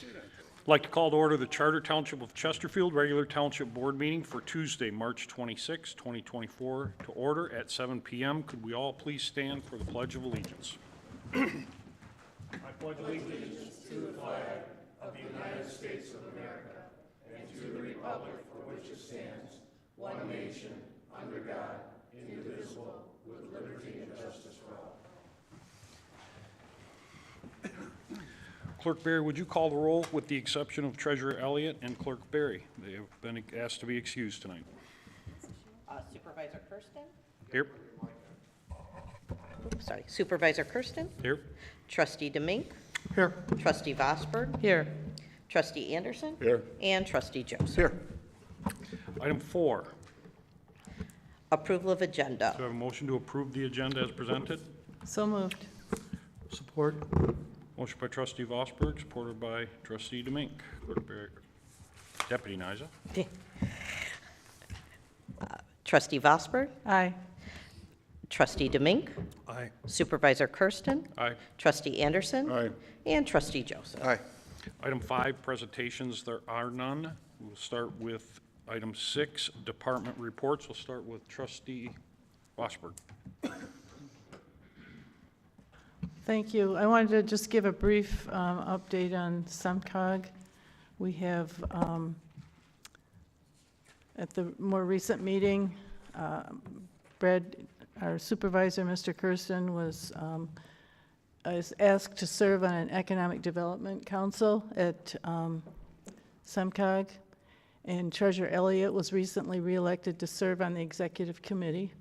I'd like to call to order the Charter Township of Chesterfield regular Township Board meeting for Tuesday, March 26, 2024, to order at 7 p.m. Could we all please stand for the Pledge of Allegiance? I pledge allegiance to the flag of the United States of America and to the republic for which it stands, one nation, under God, indivisible, with liberty and justice for all. Clerk Berry, would you call the roll with the exception of Treasurer Elliott and Clerk Berry? They have been asked to be excused tonight. Supervisor Kersten? Here. Oops, sorry. Supervisor Kersten? Here. Trustee DeMink? Here. Trustee Vosberg? Here. Trustee Anderson? Here. And Trustee Joseph? Here. Item 4. Approval of agenda. Do I have a motion to approve the agenda as presented? So moved. Support. Motion by Trustee Vosberg, supported by Trustee DeMink. Clerk Berry. Deputy Niza. Trustee Vosberg? Aye. Trustee DeMink? Aye. Supervisor Kersten? Aye. Trustee Anderson? Aye. And Trustee Joseph? Aye. Item 5, presentations. There are none. We'll start with item 6, department reports. We'll start with Trustee Vosberg. Thank you. I wanted to just give a brief update on SEMCOG. We have, at the more recent meeting, Brad, our supervisor, Mr. Kersten, was asked to serve on an economic development council at SEMCOG, and Treasurer Elliott was recently reelected to serve on the executive committee.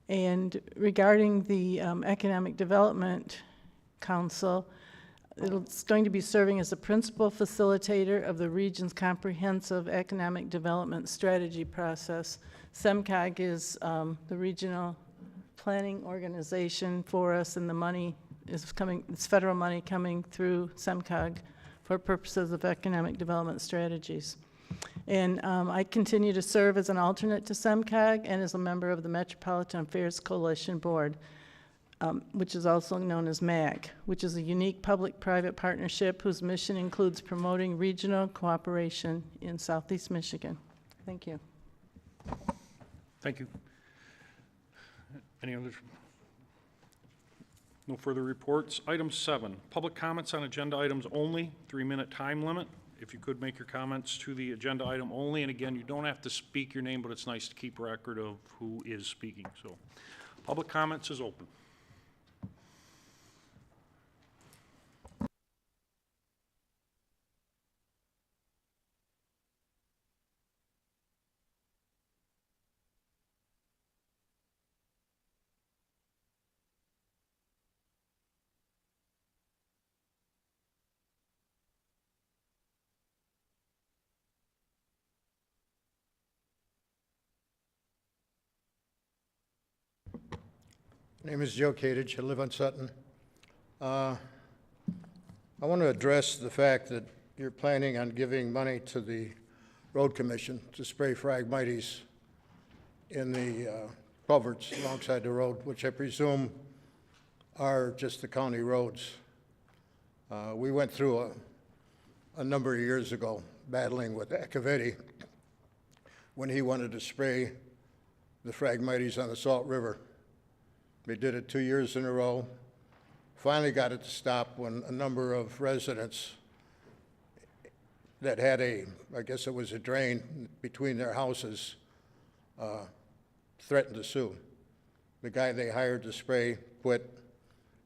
And regarding the Economic Development Council, it's going to be serving as a principal facilitator of the region's comprehensive economic development strategy process. SEMCOG is the regional planning organization for us, and the money is coming, it's federal money coming through SEMCOG for purposes of economic development strategies. And I continue to serve as an alternate to SEMCOG and as a member of the Metropolitan Affairs Coalition Board, which is also known as MAG, which is a unique public-private partnership whose mission includes promoting regional cooperation in Southeast Michigan. Thank you. Thank you. Any others? No further reports. Item 7, public comments on agenda items only, 3-minute time limit. If you could make your comments to the agenda item only, and again, you don't have to speak your name, but it's nice to keep record of who is speaking. So, public comments is open. My name is Joe Kadich. I live on Sutton. I want to address the fact that you're planning on giving money to the road commission to spray Phragmites in the culverts alongside the road, which I presume are just the county roads. We went through a number of years ago battling with Echevetti when he wanted to spray the Phragmites on the Salt River. They did it 2 years in a row. Finally got it to stop when a number of residents that had I guess it was a drain between their houses, threatened to sue. The guy they hired to spray quit,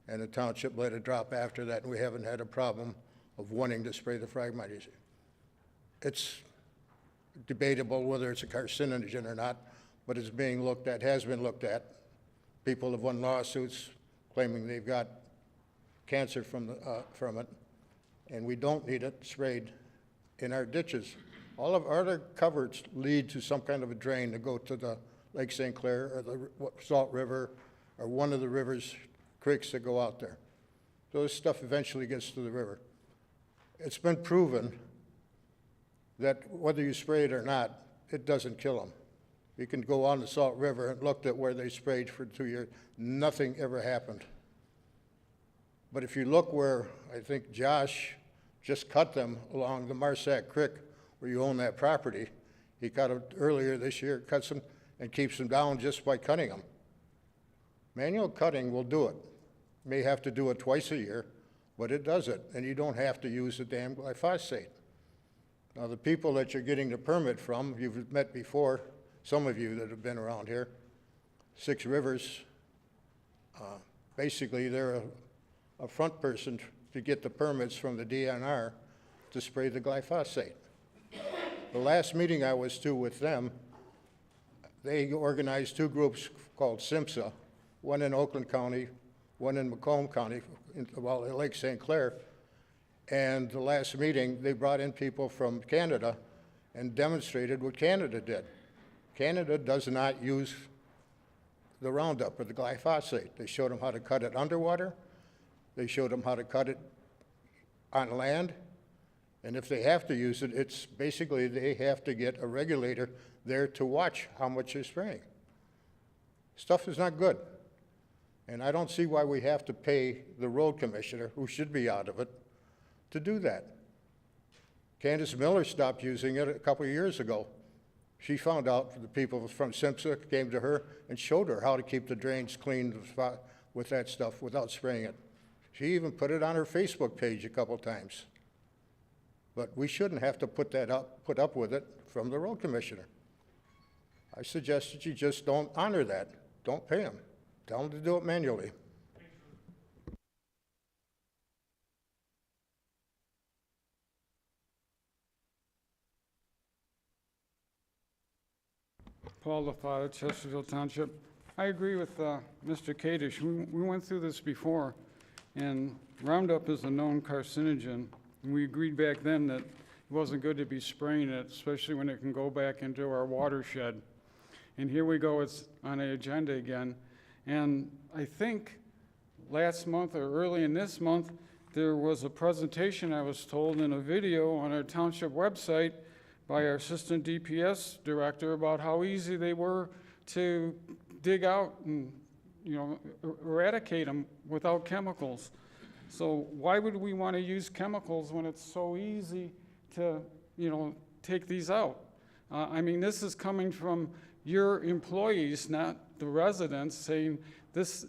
and the township let it drop after that, and we haven't had a problem of wanting to spray the Phragmites. It's debatable whether it's a carcinogen or not, but it's being looked at, has been looked at. People have won lawsuits claiming they've got cancer from it, and we don't need it sprayed in our ditches. All of our other culverts lead to some kind of a drain to go to the Lake St. Clair or the Salt River or one of the rivers, creeks that go out there. So this stuff eventually gets to the river. It's been proven that whether you spray it or not, it doesn't kill them. You can go on the Salt River and looked at where they sprayed for 2 years. Nothing ever happened. But if you look where I think Josh just cut them along the Marsack Creek where you own that property. He cut them earlier this year, cuts them and keeps them down just by cutting them. Manual cutting will do it. May have to do it twice a year, but it does it, and you don't have to use the damn glyphosate. Now, the people that you're getting the permit from, you've met before, some of you that have been around here, Six Rivers, basically they're a front person to get the permits from the DNR to spray the glyphosate. The last meeting I was to with them, they organized two groups called SIMSA, one in Oakland County, one in Macomb County, well, Lake St. Clair. And the last meeting, they brought in people from Canada and demonstrated what Canada did. Canada does not use the Roundup or the glyphosate. They showed them how to cut it underwater. They showed them how to cut it on land. And if they have to use it, it's basically they have to get a regulator there to watch how much they're spraying. Stuff is not good. And I don't see why we have to pay the road commissioner, who should be out of it, to do that. Candace Miller stopped using it a couple of years ago. She found out the people from SIMSA came to her and showed her how to keep the drains clean with that stuff without spraying it. She even put it on her Facebook page a couple times. But we shouldn't have to put up with it from the road commissioner. I suggest that you just don't honor that. Don't pay them. Tell them to do it manually. Paul LaFada, Chesterfield Township. I agree with Mr. Kadish. We went through this before, and Roundup is a known carcinogen. And we agreed back then that it wasn't good to be spraying it, especially when it can go back into our watershed. And here we go, it's on the agenda again. And I think last month or early in this month, there was a presentation, I was told, in a video on our township website by our assistant DPS director about how easy they were to dig out and, eradicate them without chemicals. So why would we want to use chemicals when it's so easy to, take these out? This is coming from your employees, not the residents, saying this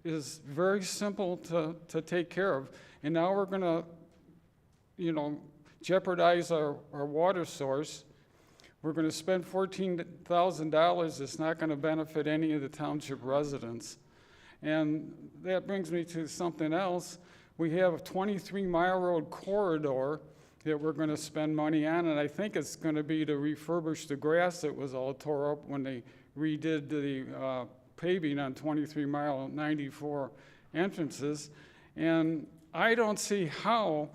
is very simple to take care of. And now we're going to, jeopardize our water source. We're going to spend $14,000. It's not going to benefit any of the township residents. And that brings me to something else. We have a 23-mile road corridor that we're going to spend money on, and I think it's going to be to refurbish the grass that was all tore up when they redid the paving on 23-mile 94 entrances. And I don't see how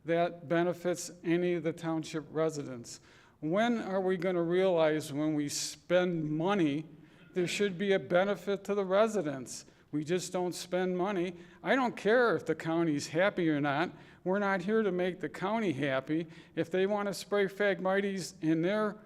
that benefits any of the township residents. When are we going to realize when we spend money, there should be a benefit to the residents? We just don't spend money. I don't care if the county's happy or not. We're not here to make the county happy. If they want to spray Phragmites in their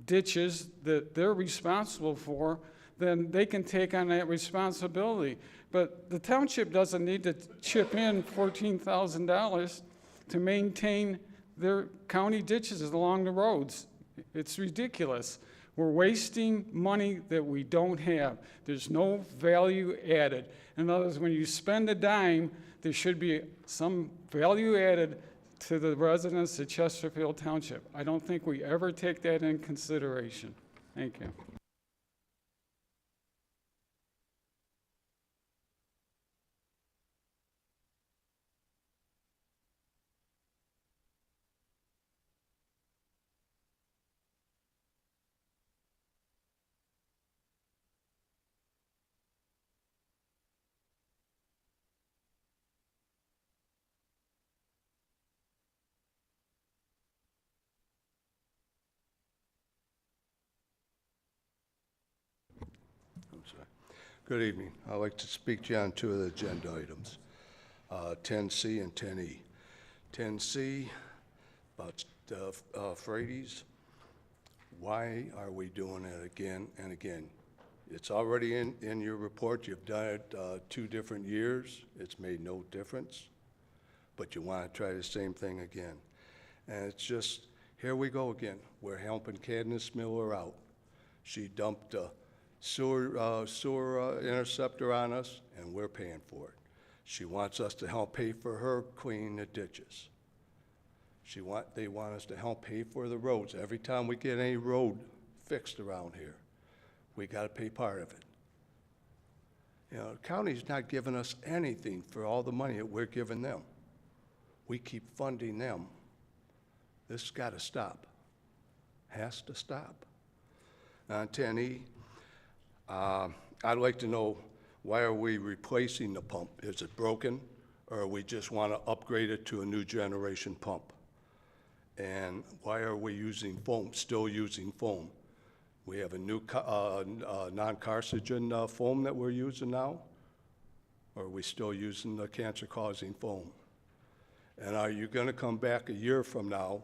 ditches that they're responsible for, then they can take on that responsibility. But the township doesn't need to chip in $14,000 to maintain their county ditches along the roads. It's ridiculous. We're wasting money that we don't have. There's no value added. In other words, when you spend a dime, there should be some value added to the residents of Chesterfield Township. I don't think we ever take that in consideration. Thank you. Good evening. I'd like to speak to you on two of the agenda items, 10C and 10E. 10C, about Frady's. Why are we doing it again and again? It's already in your report. You've done it 2 different years. It's made no difference. but you want to try the same thing again. And it's just, here we go again. We're helping Candace Miller out. She dumped a sewer interceptor on us, and we're paying for it. She wants us to help pay for her cleaning the ditches. They want us to help pay for the roads. Every time we get any road fixed around here, we got to pay part of it. You know, the county's not giving us anything for all the money that we're giving them. We keep funding them. This has got to stop. Has to stop. On 10E, I'd like to know, why are we replacing the pump? Is it broken, or we just want to upgrade it to a new generation pump? And why are we using foam, still using foam? We have a new non-carcinogen foam that we're using now, or are we still using the cancer-causing foam? And are you going to come back a year from now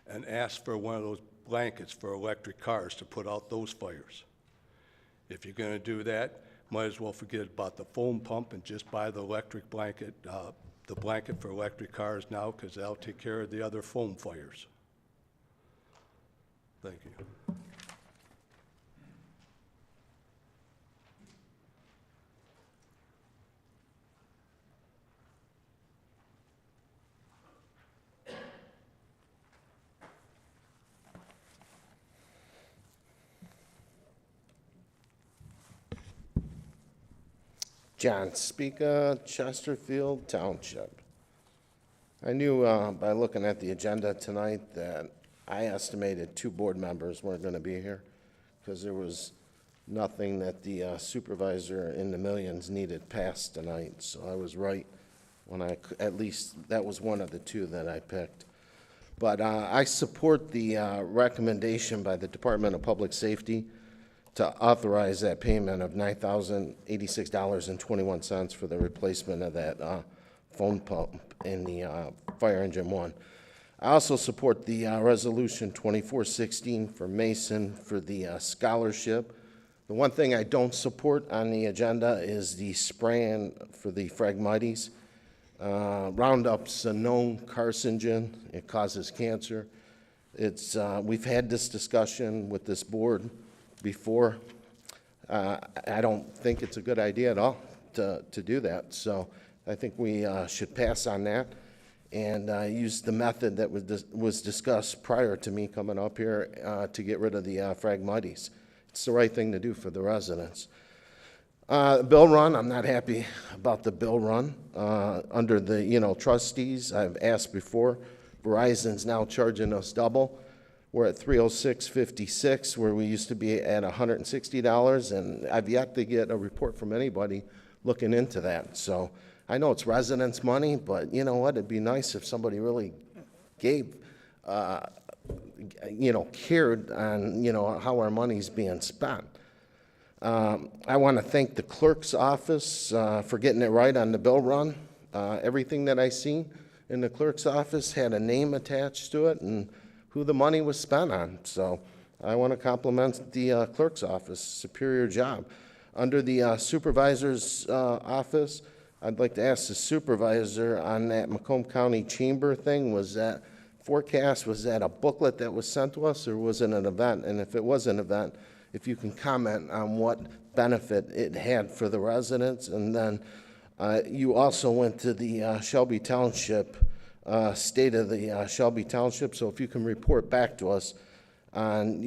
and ask for one of those blankets for electric cars to put out those fires? If you're going to do that, might as well forget about the foam pump and just buy the electric blanket, the blanket for electric cars now, because that'll take care of the other foam fires. Thank you. John Speaker, Chesterfield Township. I knew by looking at the agenda tonight that I estimated 2 board members weren't going to be here because there was nothing that the supervisor in the millions needed passed tonight. So I was right when at least that was one of the 2 that I picked. But I support the recommendation by the Department of Public Safety to authorize that payment of $9,086.21 for the replacement of that foam pump in the fire engine 1. I also support the resolution 2416 for Mason for the scholarship. The one thing I don't support on the agenda is the spraying for the Phragmites. Roundup's a known carcinogen. It causes cancer. We've had this discussion with this board before. I don't think it's a good idea at all to do that. So I think we should pass on that and use the method that was discussed prior to me coming up here to get rid of the Phragmites. It's the right thing to do for the residents. Bill run, I'm not happy about the bill run. Under the trustees, I've asked before, Verizon's now charging us double. We're at $306.56, where we used to be at $160, and I've yet to get a report from anybody looking into that. So I know it's residents' money, but you know what? It'd be nice if somebody really gave, cared on, how our money's being spent. I want to thank the clerk's office for getting it right on the bill run. Everything that I seen in the clerk's office had a name attached to it and who the money was spent on. So I want to compliment the clerk's office, superior job. Under the supervisor's office, I'd like to ask the supervisor on that Macomb County Chamber thing, was that forecast, was that a booklet that was sent to us, or was it an event? And if it was an event, if you can comment on what benefit it had for the residents. And then you also went to the Shelby Township, state of the Shelby Township. So if you can report back to us on,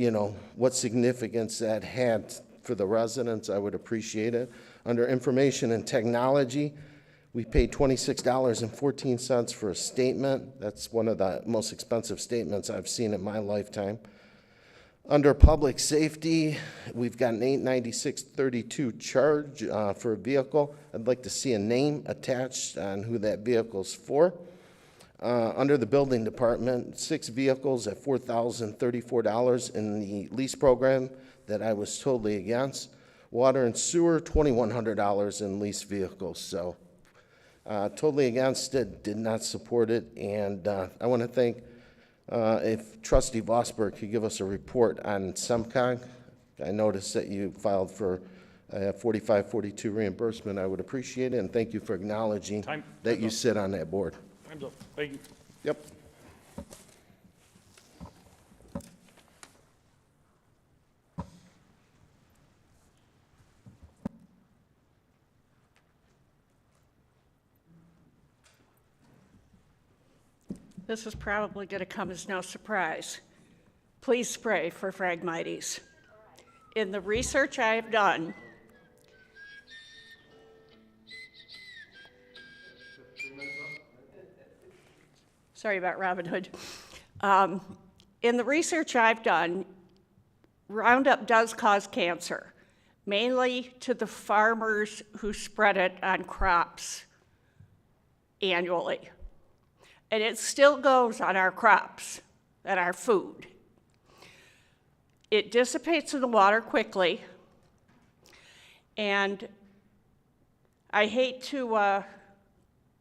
what significance that had for the residents, I would appreciate it. Under information and technology, we paid $26.14 for a statement. That's one of the most expensive statements I've seen in my lifetime. Under public safety, we've got an $896.32 charge for a vehicle. I'd like to see a name attached on who that vehicle's for. Under the building department, 6 vehicles at $4,034 in the lease program that I was totally against. Water and sewer, $2,100 in lease vehicles. So totally against it, did not support it. And I want to thank if Trustee Vosberg could give us a report on SEMCOG. I noticed that you filed for 4542 reimbursement. I would appreciate it, and thank you for acknowledging that you sit on that board. Time's up. Thank you. Yep. This is probably going to come as no surprise. Please spray for Phragmites. In the research I have done, sorry about Robin Hood. In the research I've done, Roundup does cause cancer, mainly to the farmers who spread it on crops annually. And it still goes on our crops and our food. It dissipates in the water quickly, and I hate to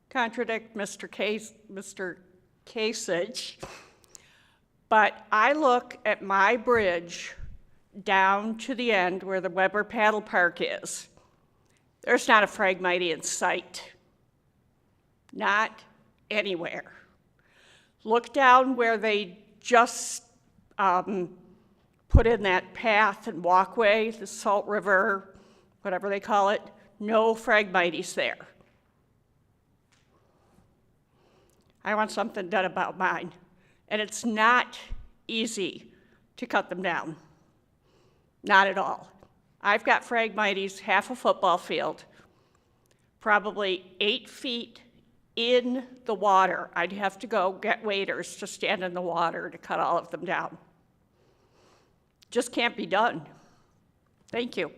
contradict Mr. Kasich, but I look at my bridge down to the end where the Weber Paddle Park is. There's not a Phragmite in sight. Not anywhere. Look down where they just put in that path and walkway, the Salt River, whatever they call it. No Phragmites there. I want something done about mine. And it's not easy to cut them down. Not at all. I've got Phragmites half a football field, probably 8 feet in the water. I'd have to go get waders to stand in the water to cut all of them down. Just can't be done. Thank you.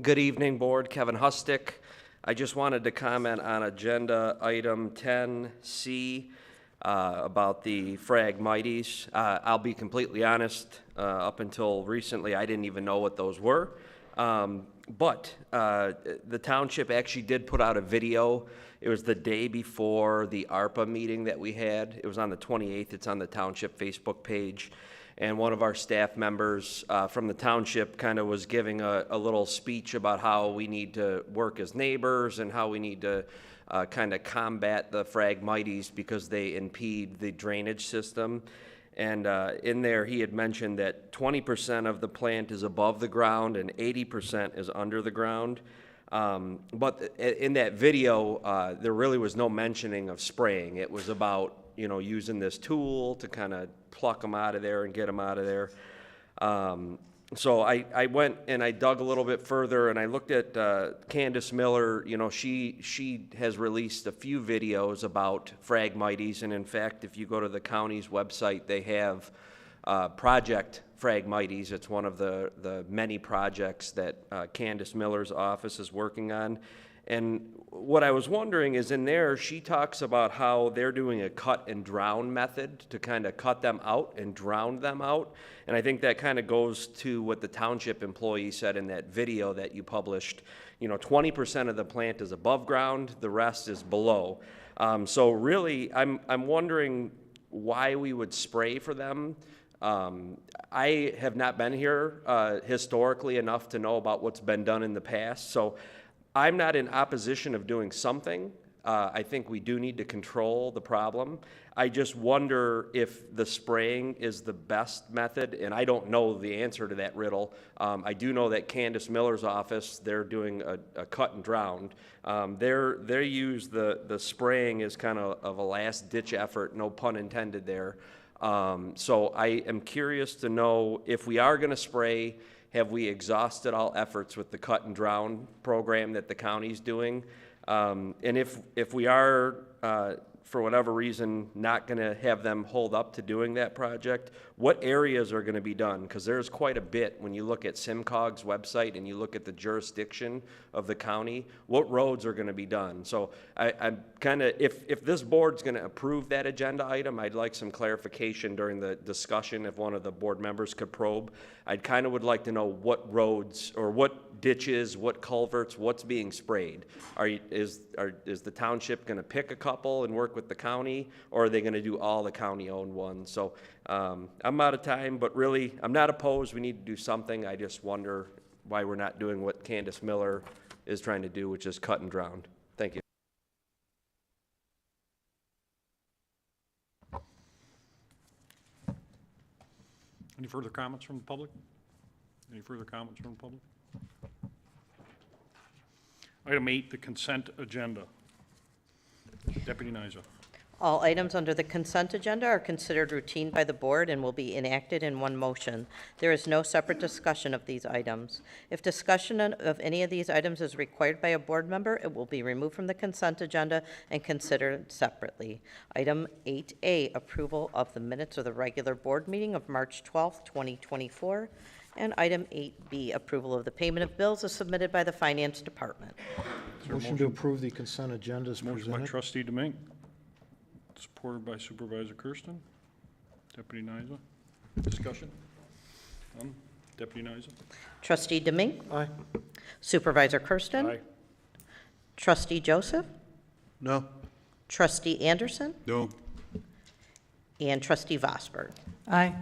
Good evening, Board. Kevin Hustick. I just wanted to comment on Agenda Item 10C about the Phragmites. I'll be completely honest, up until recently, I didn't even know what those were. But the township actually did put out a video. It was the day before the ARPA meeting that we had. It was on the 28th. It's on the township Facebook page. And one of our staff members from the township kind of was giving a little speech about how we need to work as neighbors and how we need to kind of combat the Phragmites because they impede the drainage system. And in there, he had mentioned that 20% of the plant is above the ground and 80% is under the ground. But in that video, there really was no mentioning of spraying. It was about, you know, using this tool to kind of pluck them out of there and get them out of there. So I went and I dug a little bit further and I looked at Candace Miller. You know, she has released a few videos about Phragmites, and in fact, if you go to the county's website, they have Project Phragmites. It's one of the many projects that Candace Miller's office is working on. And what I was wondering is in there, she talks about how they're doing a cut and drown method to kind of cut them out and drown them out. And I think that kind of goes to what the township employee said in that video that you published. You know, 20% of the plant is above ground, the rest is below. So really, I'm wondering why we would spray for them. I have not been here historically enough to know about what's been done in the past. So I'm not in opposition of doing something. I think we do need to control the problem. I just wonder if the spraying is the best method, and I don't know the answer to that riddle. I do know that Candace Miller's office, they're doing a cut and drown. They use the spraying as kind of a last-ditch effort, no pun intended there. So I am curious to know if we are going to spray, have we exhausted all efforts with the cut and drown program that the county's doing? And if we are for whatever reason, not going to have them hold up to doing that project, what areas are going to be done? Because there's quite a bit when you look at SIMCOG's website and you look at the jurisdiction of the county, what roads are going to be done? So I'm kind of, if this board's going to approve that agenda item, I'd like some clarification during the discussion if one of the board members could probe. I kind of would like to know what roads or what ditches, what culverts, what's being sprayed. Is the township going to pick a couple and work with the county, or are they going to do all the county-owned ones? So I'm out of time, but really, I'm not opposed. We need to do something. I just wonder why we're not doing what Candace Miller is trying to do, which is cut and drown. Thank you. Any further comments from the public? Any further comments from the public? Item 8, the consent agenda. Deputy Nyza. All items under the consent agenda are considered routine by the board and will be enacted in one motion. There is no separate discussion of these items. If discussion of any of these items is required by a board member, it will be removed from the consent agenda and considered separately. Item 8A, approval of the minutes of the regular board meeting of March 12th, 2024. And item 8B, approval of the payment of bills as submitted by the Finance Department. Motion to approve the consent agenda is Motion by presented. trustee Demink, supported by Supervisor Kersten. Deputy Nyza. Discussion? None? Deputy Nyza. Trustee Demink. Aye. Supervisor Kersten. Aye. Trustee Joseph. No. Trustee Anderson. No. And Trustee Vosberg. Aye.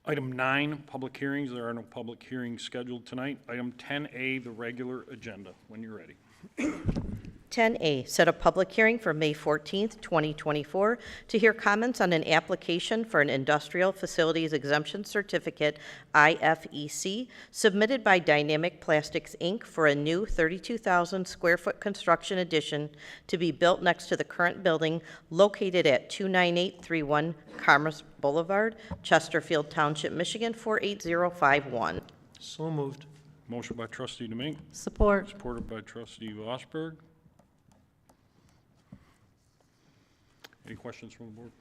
Item 9, public hearings. There are no public hearings scheduled tonight. Item 10A, the regular agenda. When you're ready. 10A, set a public hearing for May 14th, 2024, to hear comments on an application for an Industrial Facilities Exemption Certificate, IFEC, submitted by Dynamic Plastics, Inc. for a new 32,000 square foot construction addition to be built next to the current building located at 29831 Commerce Boulevard, Chesterfield Township, Michigan, 48051. So moved. Motion by trustee Demink, Support. supported by trustee Vosberg. Any questions from the board?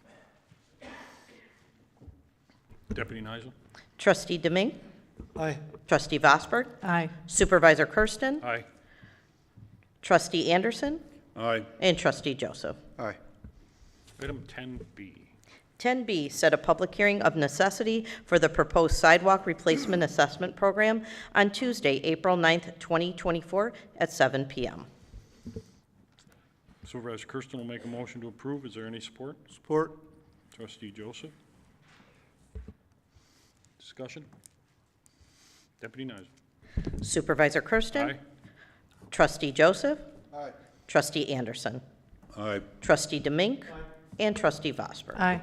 Deputy Nyza. Trustee Demink. Aye. Trustee Vosberg. Aye. Supervisor Kersten. Aye. Trustee Anderson. Aye. And Trustee Joseph. Aye. Item 10B. 10B, set a public hearing of necessity for the proposed sidewalk replacement assessment program on Tuesday, April 9th, 2024 at 7 p.m. Supervisor Kersten will make a motion to approve. Is there any support? Support. Trustee Joseph. Discussion? Deputy Nyza. Supervisor Kersten. Aye. Trustee Joseph. Aye. Trustee Anderson. Aye. Trustee Demink. And Trustee Vosberg. Aye.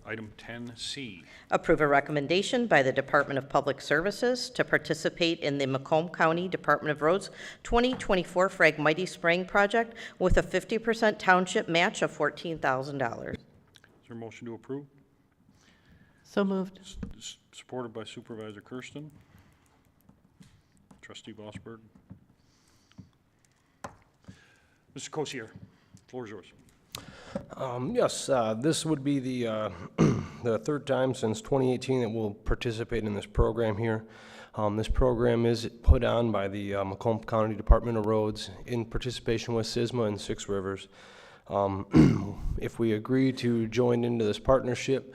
Item 10C. Approve a recommendation by the Department of Public Services to participate in the Macomb County Department of Roads 2024 Phragmites Spraying Project with a 50% township match of $14,000. Is there a motion to approve? So moved. Supported by Supervisor Kersten. Trustee Vosberg. Mr. Kosier, floor is yours. Yes, this would be the the third time since 2018 that we'll participate in this program here. This program is put on by the Macomb County Department of Roads in participation with SISMA and Six Rivers. If we agree to join into this partnership,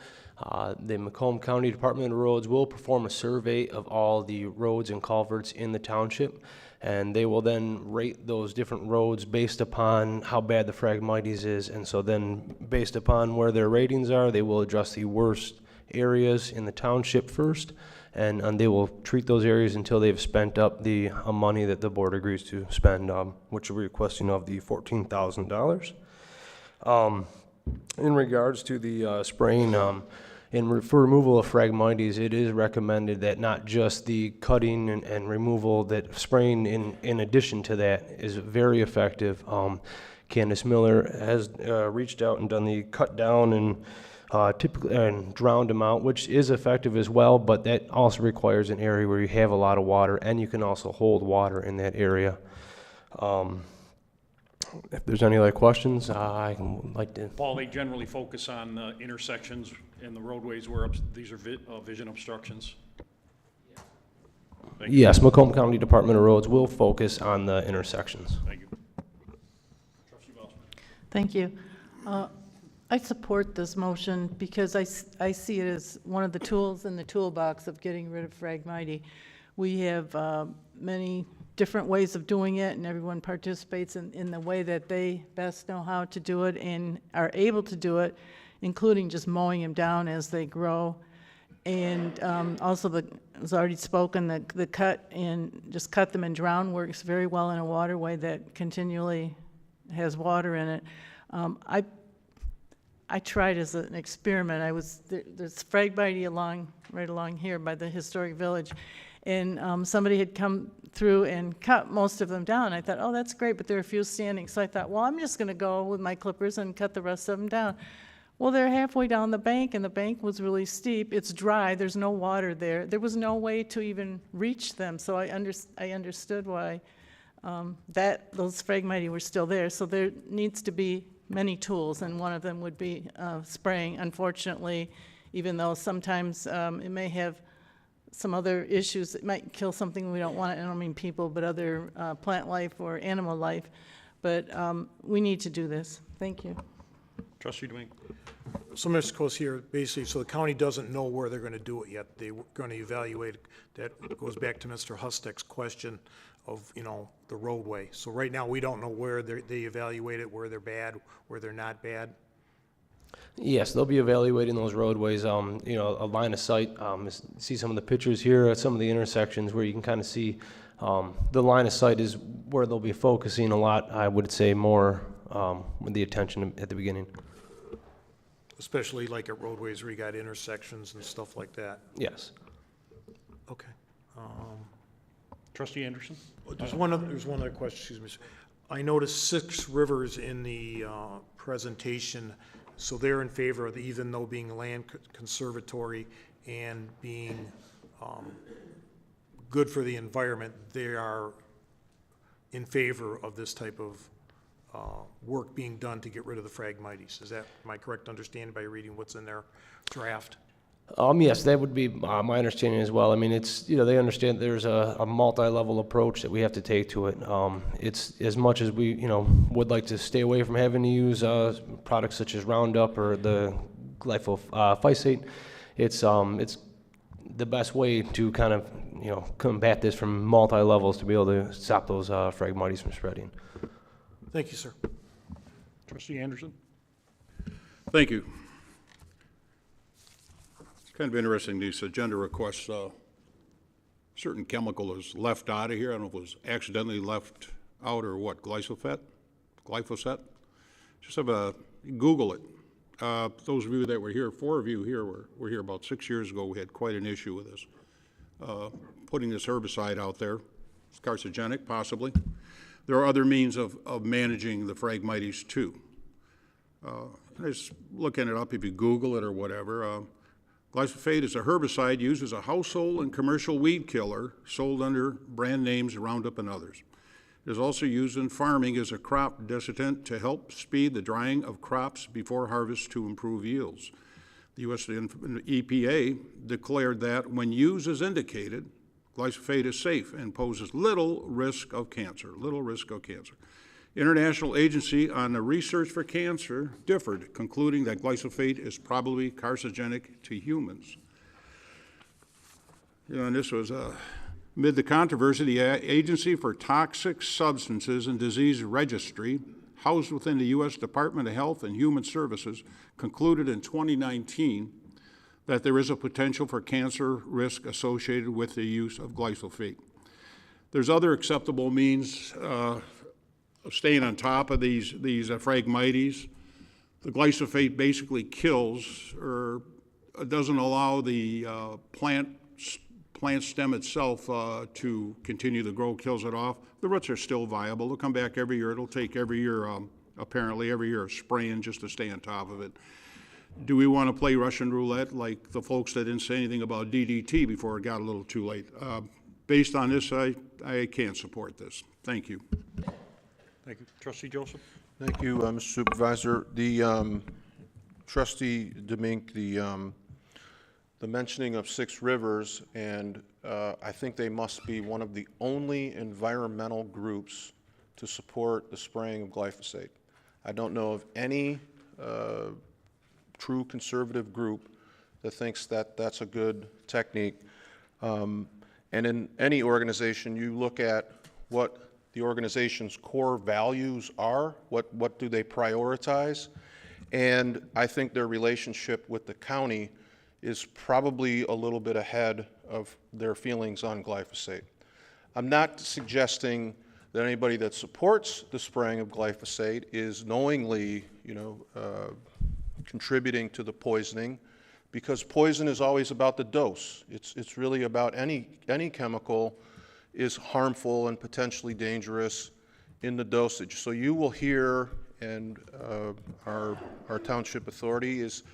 the Macomb County Department of Roads will perform a survey of all the roads and culverts in the township, and they will then rate those different roads based upon how bad the Phragmites is. And so then, based upon where their ratings are, they will address the worst areas in the township first, and they will treat those areas until they've spent up the money that the board agrees to spend, which we're requesting of the $14,000. In regards to the spraying, for removal of Phragmites, it is recommended that not just the cutting and removal, that spraying in addition to that is very effective. Candace Miller has reached out and done the cut down and typically and drowned them out, which is effective as well, but that also requires an area where you have a lot of water and you can also hold water in that area. If there's any other questions, I would like to. Paul, they generally focus on intersections in the roadways where these are vision obstructions. Thank you. Yes, Macomb County Department of Roads will focus on the intersections. Thank you. Trustee Bosman. Thank you. I support this motion because I see it as one of the tools in the toolbox of getting rid of Phragmites. We have many different ways of doing it, and everyone participates in the way that they best know how to do it and are able to do it, including just mowing them down as they grow. And also, it was already spoken, the cut and just cut them and drown works very well in a waterway that continually has water in it. I tried as an experiment. There's Phragmites right along here by the historic village, and somebody had come through and cut most of them down. I thought, oh, that's great, but there are a few standing. So I thought, well, I'm just going to go with my clippers and cut the rest of them down. Well, they're halfway down the bank, and the bank was really steep. It's dry. There's no water there. There was no way to even reach them. So I understood why those Phragmites were still there. So there needs to be many tools, and one of them would be spraying. Unfortunately, even though sometimes it may have some other issues, it might kill something we don't want. I don't mean people, but other plant life or animal life. But we need to do this. Thank you. Trustee Domingue. So, Mr. Coase here, basically, so the county doesn't know where they're going to do it yet. They're going to evaluate. That goes back to Mr. Hustek's question of, the roadway. So right now, we don't know where they evaluate it, where they're bad, where they're not bad. Yes, they'll be evaluating those roadways, a line of sight. See some of the pictures here at some of the intersections where you can kind of see the line of sight is where they'll be focusing a lot, I would say, more with the attention at the beginning. Especially like at roadways where you got intersections and stuff like that. Yes. Okay. Trustee Anderson. There's one other question, excuse me. I noticed 6 rivers in the presentation, so they're in favor of, even though being land conservatory and being good for the environment, they are in favor of this type of work being done to get rid of the Phragmites. Am I correct understanding by reading what's in their draft? Yes, that would be my understanding as well. I mean, it's, they understand there's a multi-level approach that we have to take to it. It's as much as we, would like to stay away from having to use products such as Roundup or the glyphosate. It's the best way to kind of, combat this from multi-levels to be able to stop those Phragmites from spreading. Thank you, sir. Trustee Anderson. Thank you. It's kind of interesting, these agenda requests. Certain chemical is left out of here. I don't know if it was accidentally left out or what, glyphosate? Just Google it. Those of you that were here, 4 of you here were here about 6 years ago. We had quite an issue with this. Putting this herbicide out there, it's carcinogenic, possibly. There are other means of managing the Phragmites too. Just looking it up, if you Google it or whatever, glyphosate is a herbicide used as a household and commercial weed killer sold under brand names Roundup and others. It is also used in farming as a crop desiccant to help speed the drying of crops before harvest to improve yields. The U.S. EPA declared that when used as indicated, glyphosate is safe and poses little risk of cancer. International Agency on the Research for Cancer differed, concluding that glyphosate is probably carcinogenic to humans. And this was amid the controversy. The Agency for Toxic Substances and Disease Registry, housed within the U.S. Department of Health and Human Services, concluded in 2019 that there is a potential for cancer risk associated with the use of glyphosate. There's other acceptable means of staying on top of these Phragmites. The glyphosate basically kills, or doesn't allow the plant stem itself to continue to grow, kills it off. The roots are still viable. They'll come back every year. It'll take every year, apparently every year, of spraying just to stay on top of it. Do we want to play Russian roulette like the folks that didn't say anything about DDT before it got a little too late? Based on this, I can't support this. Thank you. Thank you. Trustee Joseph? Thank you, Mr. Supervisor. The trustee Demink, the mentioning of 6 rivers, and I think they must be one of the only environmental groups to support the spraying of glyphosate. I don't know of any true conservative group that thinks that that's a good technique. And in any organization, you look at what the organization's core values are, what do they prioritize, and I think their relationship with the county is probably a little bit ahead of their feelings on glyphosate. I'm not suggesting that anybody that supports the spraying of glyphosate is knowingly, contributing to the poisoning, because poison is always about the dose. It's really about any chemical is harmful and potentially dangerous in the dosage. So you will hear, and our township authority is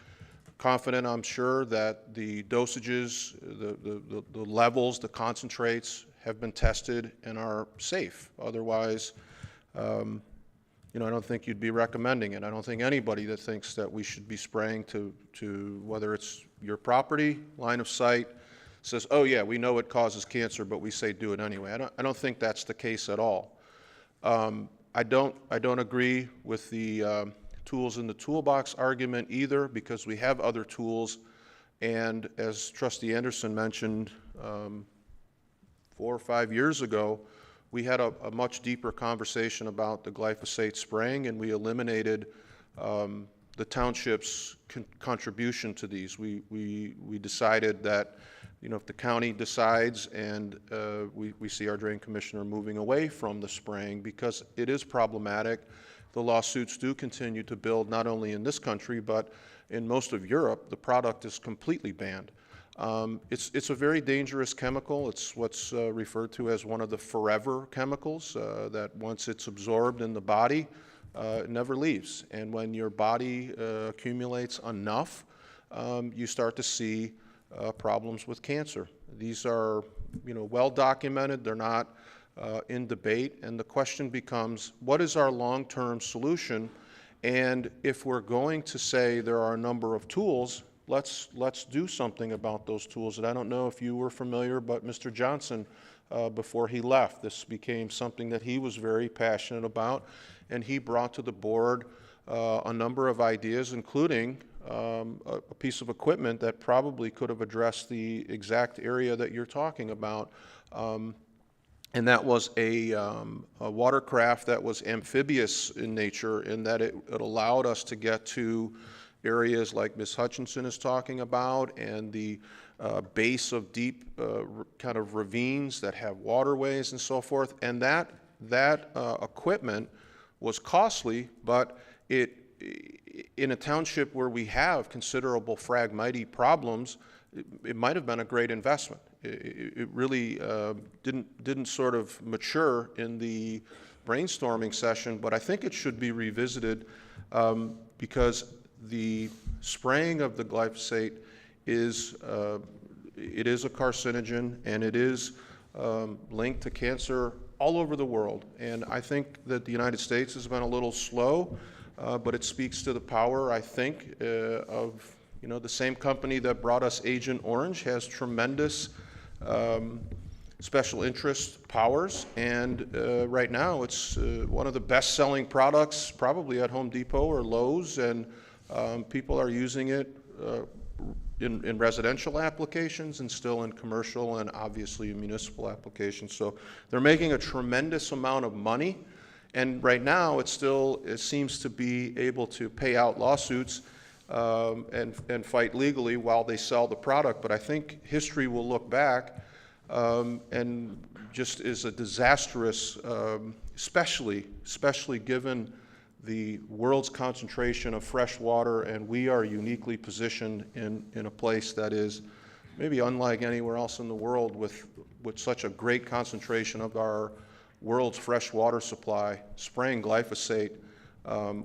confident, I'm sure, that the dosages, the levels, the concentrates have been tested and are safe. Otherwise, I don't think you'd be recommending it. I don't think anybody that thinks that we should be spraying to whether it's your property, line of sight, says, oh yeah, we know it causes cancer, but we say do it anyway. I don't think that's the case at all. I don't agree with the tools in the toolbox argument either, because we have other tools, and as Trustee Anderson mentioned, 4 or 5 years ago, we had a much deeper conversation about the glyphosate spraying, and we eliminated the township's contribution to these. We decided that, if the county decides, and we see our drain commissioner moving away from the spraying because it is problematic. The lawsuits do continue to build, not only in this country, but in most of Europe. The product is completely banned. It's a very dangerous chemical. It's what's referred to as one of the forever chemicals, that once it's absorbed in the body, it never leaves. And when your body accumulates enough, you start to see problems with cancer. These are, well documented. They're not in debate. And the question becomes, what is our long-term solution? And if we're going to say there are a number of tools, let's do something about those tools. And I don't know if you were familiar, but Mr. Johnson, before he left, this became something that he was very passionate about, and he brought to the board a number of ideas, including a piece of equipment that probably could have addressed the exact area that you're talking about. And that was a watercraft that was amphibious in nature, in that it allowed us to get to areas like Ms. Hutchinson is talking about, and the base of deep kind of ravines that have waterways and so forth. And that equipment was costly, but in a township where we have considerable Phragmite problems, it might have been a great investment. It really didn't sort of mature in the brainstorming session, but I think it should be revisited because the spraying of the glyphosate is a carcinogen, and it is linked to cancer all over the world. And I think that the United States has been a little slow, but it speaks to the power, I think, of the same company that brought us Agent Orange has tremendous special interest powers, and right now it's one of the best-selling products probably at Home Depot or Lowe's, and people are using it in residential applications and still in commercial and obviously municipal applications. So they're making a tremendous amount of money, and right now it seems to be able to pay out lawsuits and fight legally while they sell the product. But I think history will look back and just is a disastrous, especially given the world's concentration of fresh water, and we are uniquely positioned in a place that is maybe unlike anywhere else in the world with such a great concentration of our world's fresh water supply. Spraying glyphosate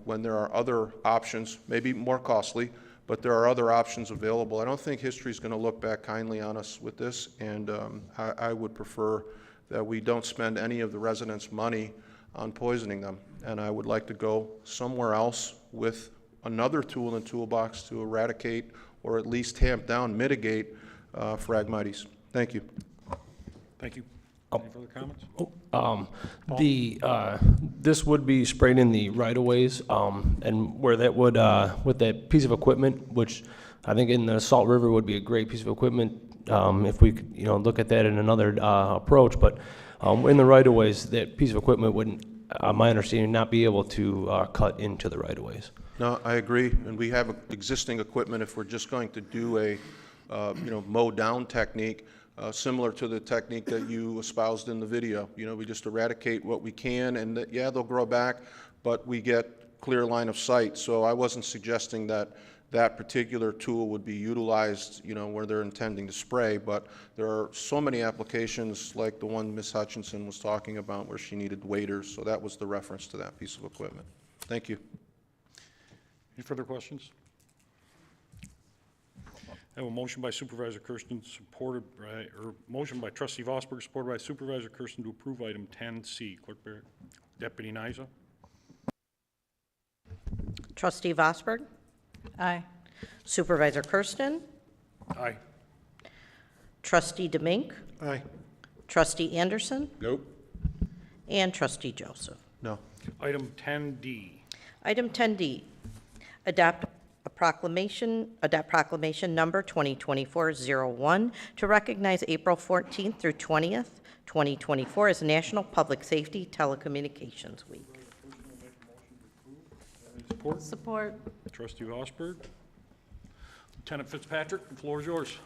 when there are other options, maybe more costly, but there are other options available. I don't think history is going to look back kindly on us with this, and I would prefer that we don't spend any of the residents' money on poisoning them. And I would like to go somewhere else with another tool in the toolbox to eradicate or at least tamp down, mitigate Phragmites. Thank you. Thank you. Any further comments? This would be sprayed in the right-of-ways, and where that would, with that piece of equipment, which I think in the Salt River would be a great piece of equipment, if we could, look at that in another, approach, but, in the right-of-ways, that piece of equipment wouldn't, my understanding, not be able to, cut into the right-of-ways. No, I agree, and we have existing equipment if we're just going to do a, mow down technique, similar to the technique that you espoused in the video. We just eradicate what we can, and yeah, they'll grow back, but we get clear line of sight. So I wasn't suggesting that that particular tool would be utilized, where they're intending to spray, but there are so many applications like the one Ms. Hutchinson was talking about where she needed waders, so that was the reference to that piece of equipment. Thank you. Any further questions? I have a motion by Supervisor Kersten, supported by, or motion by Trustee Vosberg, supported by Supervisor Kersten to approve item 10C. Clerk Barrett. Deputy Nyza. Trustee Vosberg? Aye. Supervisor Kersten? Aye. Trustee DeMink? Aye. Trustee Anderson? Nope. And Trustee Joseph. No. Item 10D. Item 10D, adopt proclamation number 2024-01 to recognize April 14th through 20th, 2024 as National Public Safety Telecommunications Week. Support. Support. Trustee Vosberg. Lieutenant Fitzpatrick, the floor is yours.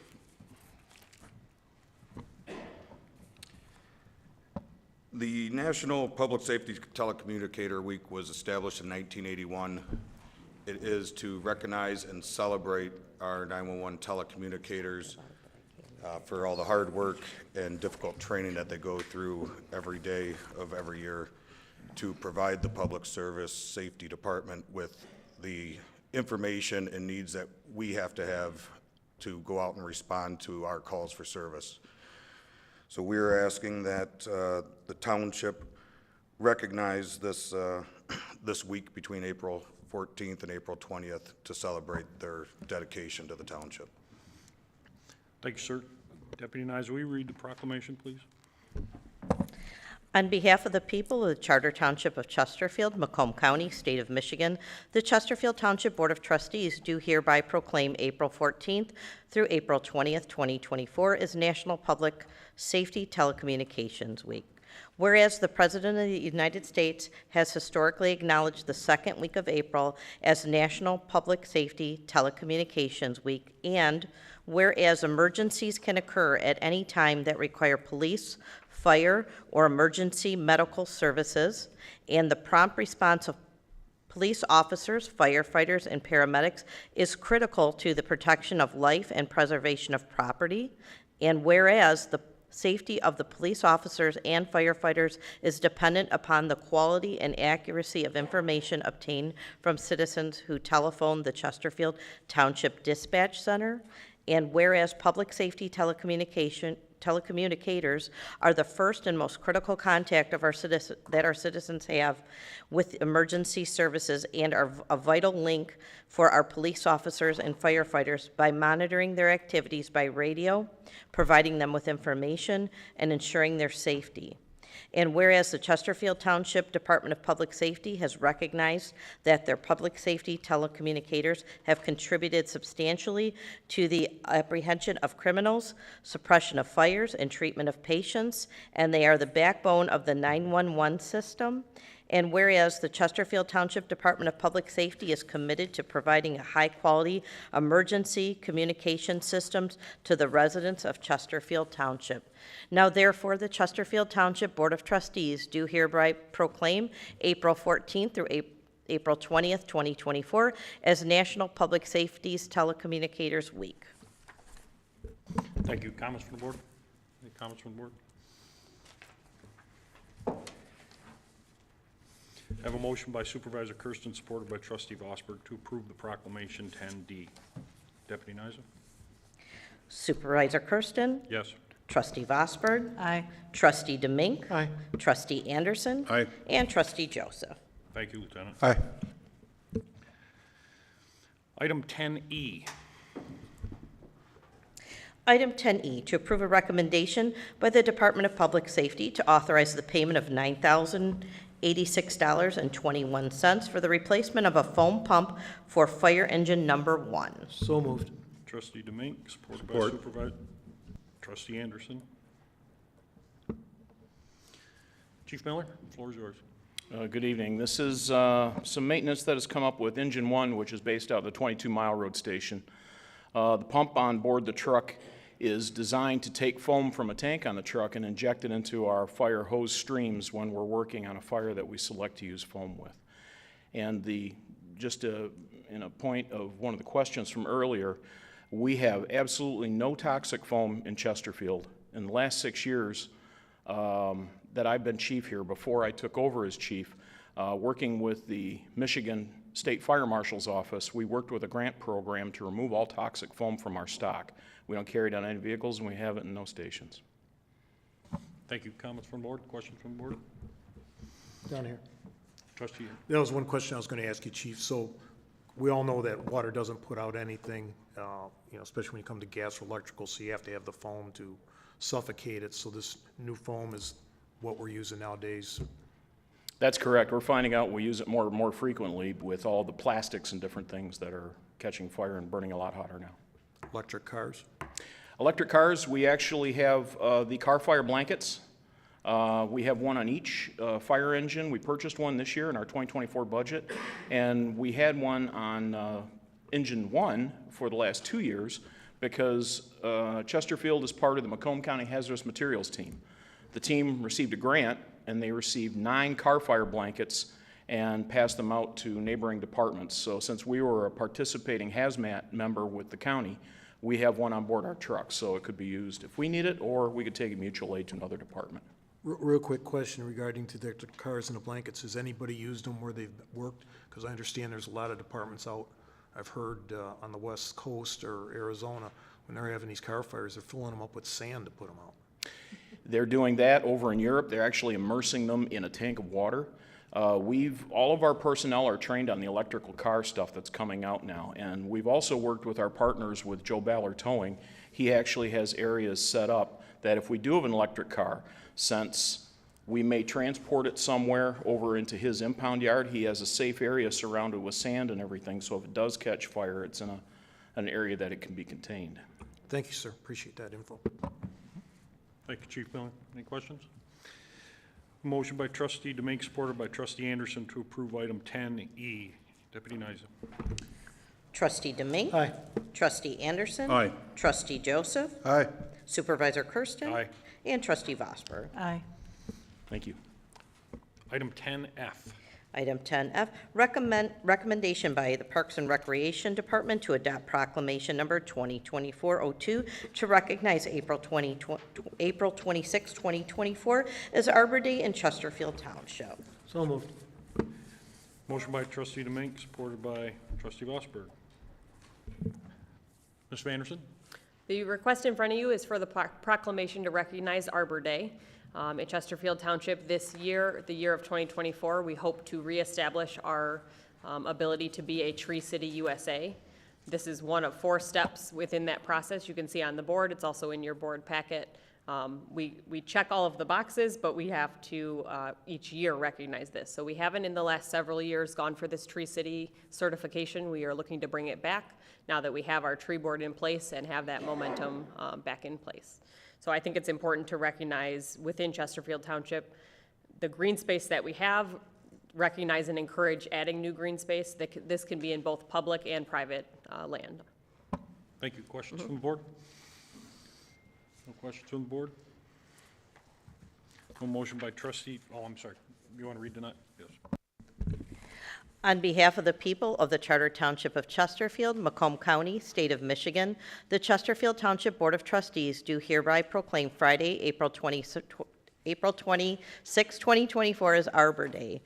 The National Public Safety Telecommunicator Week was established in 1981. It is to recognize and celebrate our 911 telecommunicators for all the hard work and difficult training that they go through every day of every year to provide the public service safety department with the information and needs that we have to go out and respond to our calls for service. So we're asking that the township recognize this, this week between April 14th and April 20th to celebrate their dedication to the township. Thank you, sir. Deputy Nyza, will you read the proclamation, please? On behalf of the people of the Charter Township of Chesterfield, Macomb County, State of Michigan, the Chesterfield Township Board of Trustees do hereby proclaim April 14th through April 20th, 2024 as National Public Safety Telecommunications Week. Whereas the President of the United States has historically acknowledged the second week of April as National Public Safety Telecommunications Week, and whereas emergencies can occur at any time that require police, fire, or emergency medical services, and the prompt response of police officers, firefighters, and paramedics is critical to the protection of life and preservation of property, and whereas the safety of the police officers and firefighters is dependent upon the quality and accuracy of information obtained from citizens who telephone the Chesterfield Township Dispatch Center, and whereas public safety telecommunicators are the first and most critical contact of our citizens have with emergency services and are a vital link for our police officers and firefighters by monitoring their activities by radio, providing them with information, and ensuring their safety. And whereas the Chesterfield Township Department of Public Safety has recognized that their public safety telecommunicators have contributed substantially to the apprehension of criminals, suppression of fires, and treatment of patients, and they are the backbone of the 911 system. And whereas the Chesterfield Township Department of Public Safety is committed to providing a high-quality emergency communication systems to the residents of Chesterfield Township. Now therefore, the Chesterfield Township Board of Trustees do hereby proclaim April 14th through April 20th, 2024 as National Public Safety's Telecommunicators Week. Thank you. Comments from the board? Any comments from the board? I have a motion by Supervisor Kersten, supported by Trustee Vosberg, to approve the proclamation 10D. Deputy Nyza? Supervisor Kersten? Yes. Trustee Vosburgh. Aye. Trustee Demink. Aye. Trustee Anderson. Aye. And Trustee Joseph. Thank you, Lieutenant. Aye. Item 10E. Item 10E, to approve a recommendation by the Department of Public Safety to authorize the payment of $9,086.21 for the replacement of a foam pump for fire engine number 1. So moved. Trustee Demink, supported by Support. Supervisor. Trustee Anderson. Chief Miller, the floor is yours. Good evening. This is some maintenance that has come up with Engine 1, which is based out of the 22-mile road station. The pump on board the truck is designed to take foam from a tank on the truck and inject it into our fire hose streams when we're working on a fire that we select to use foam with. And just in a point of one of the questions from earlier, we have absolutely no toxic foam in Chesterfield. In the last 6 years that I've been chief here, before I took over as chief, working with the Michigan State Fire Marshal's office, we worked with a grant program to remove all toxic foam from our stock. We don't carry it on any vehicles, and we have it in no stations. Thank you. Comments from the board? Questions from the board? Down here. Trustee. That was one question I was going to ask you, Chief. So we all know that water doesn't put out anything, especially when you come to gas or electrical, so you have to have the foam to suffocate it. So this new foam is what we're using nowadays. That's correct. We're finding out we use it more frequently with all the plastics and different things that are catching fire and burning a lot hotter now. Electric cars. Electric cars, we actually have the car fire blankets. We have one on each fire engine. We purchased one this year in our 2024 budget, and we had one on engine 1 for the last 2 years because Chesterfield is part of the Macomb County Hazardous Materials team. The team received a grant, and they received 9 car fire blankets and passed them out to neighboring departments. So since we were a participating hazmat member with the county, we have one on board our truck, so it could be used if we need it, or we could take it mutual aid to another department. Real quick question regarding to the cars and the blankets. Has anybody used them where they've worked? Because I understand there's a lot of departments out, I've heard on the West Coast or Arizona, when they're having these car fires, they're filling them up with sand to put them out. They're doing that over in Europe. They're actually immersing them in a tank of water. All of our personnel are trained on the electrical car stuff that's coming out now, and we've also worked with our partners with Joe Ballard Towing. He actually has areas set up that if we do have an electric car, since we may transport it somewhere over into his impound yard, he has a safe area surrounded with sand and everything, so if it does catch fire, it's in an area that it can be contained. Thank you, sir. Appreciate that info. Thank you, Chief Miller. Any questions? Motion by Trustee Demink, supported by Trustee Anderson to approve item 10E. Deputy Nyza. Trustee Demink. Aye. Trustee Anderson. Aye. Trustee Joseph. Aye. Supervisor Kersten. Aye. And Trustee Vosburgh. Aye. Thank you. Item 10F. Item 10F, recommendation by the Parks and Recreation Department to adopt proclamation number 2024-02 to recognize April 26, 2024 as Arbor Day in Chesterfield Township. So moved. Motion by Trustee Demink, supported by Trustee Vosburgh. Ms. Vanderson? The request in front of you is for the proclamation to recognize Arbor Day. In Chesterfield Township this year, the year of 2024, we hope to reestablish our ability to be a Tree City USA. This is one of 4 steps within that process. You can see on the board, it's also in your board packet. We check all of the boxes, but we have to each year recognize this. So we haven't in the last several years gone for this Tree City certification. We are looking to bring it back now that we have our tree board in place and have that momentum back in place. So I think it's important to recognize within Chesterfield Township the green space that we have, recognize and encourage adding new green space. This can be in both public and private land. Thank you. Questions from the board? No questions from the board? No motion by Trustee, I'm sorry. You want to read tonight? Yes. On behalf of the people of the Charter Township of Chesterfield, Macomb County, State of Michigan, the Chesterfield Township Board of Trustees do hereby proclaim Friday, April April 26, 2024 is Arbor Day.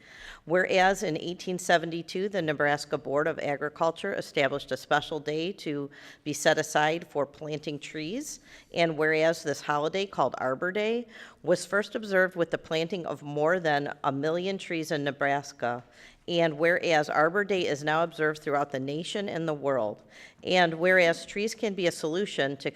Whereas in 1872, the Nebraska Board of Agriculture established a special day to be set aside for planting trees, and whereas this holiday, called Arbor Day, was first observed with the planting of more than 1 million trees in Nebraska, and whereas Arbor Day is now observed throughout the nation and the world, and whereas trees can be a solution to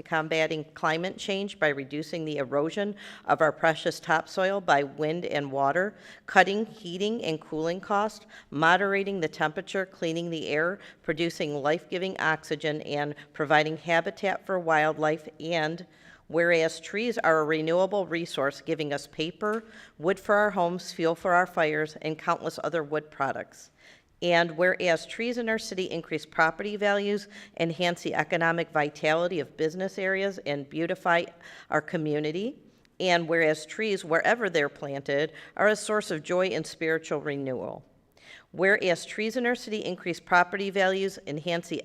combating climate change by reducing the erosion of our precious topsoil by wind and water, cutting heating and cooling costs, moderating the temperature, cleaning the air, producing life-giving oxygen, and providing habitat for wildlife, and whereas trees are a renewable resource giving us paper, wood for our homes, fuel for our fires, and countless other wood products. And whereas trees in our city increase property values, enhance the economic vitality of business areas, and beautify our community. And whereas trees, wherever they're planted, are a source of joy and spiritual renewal. Whereas trees in our city increase property values, enhance the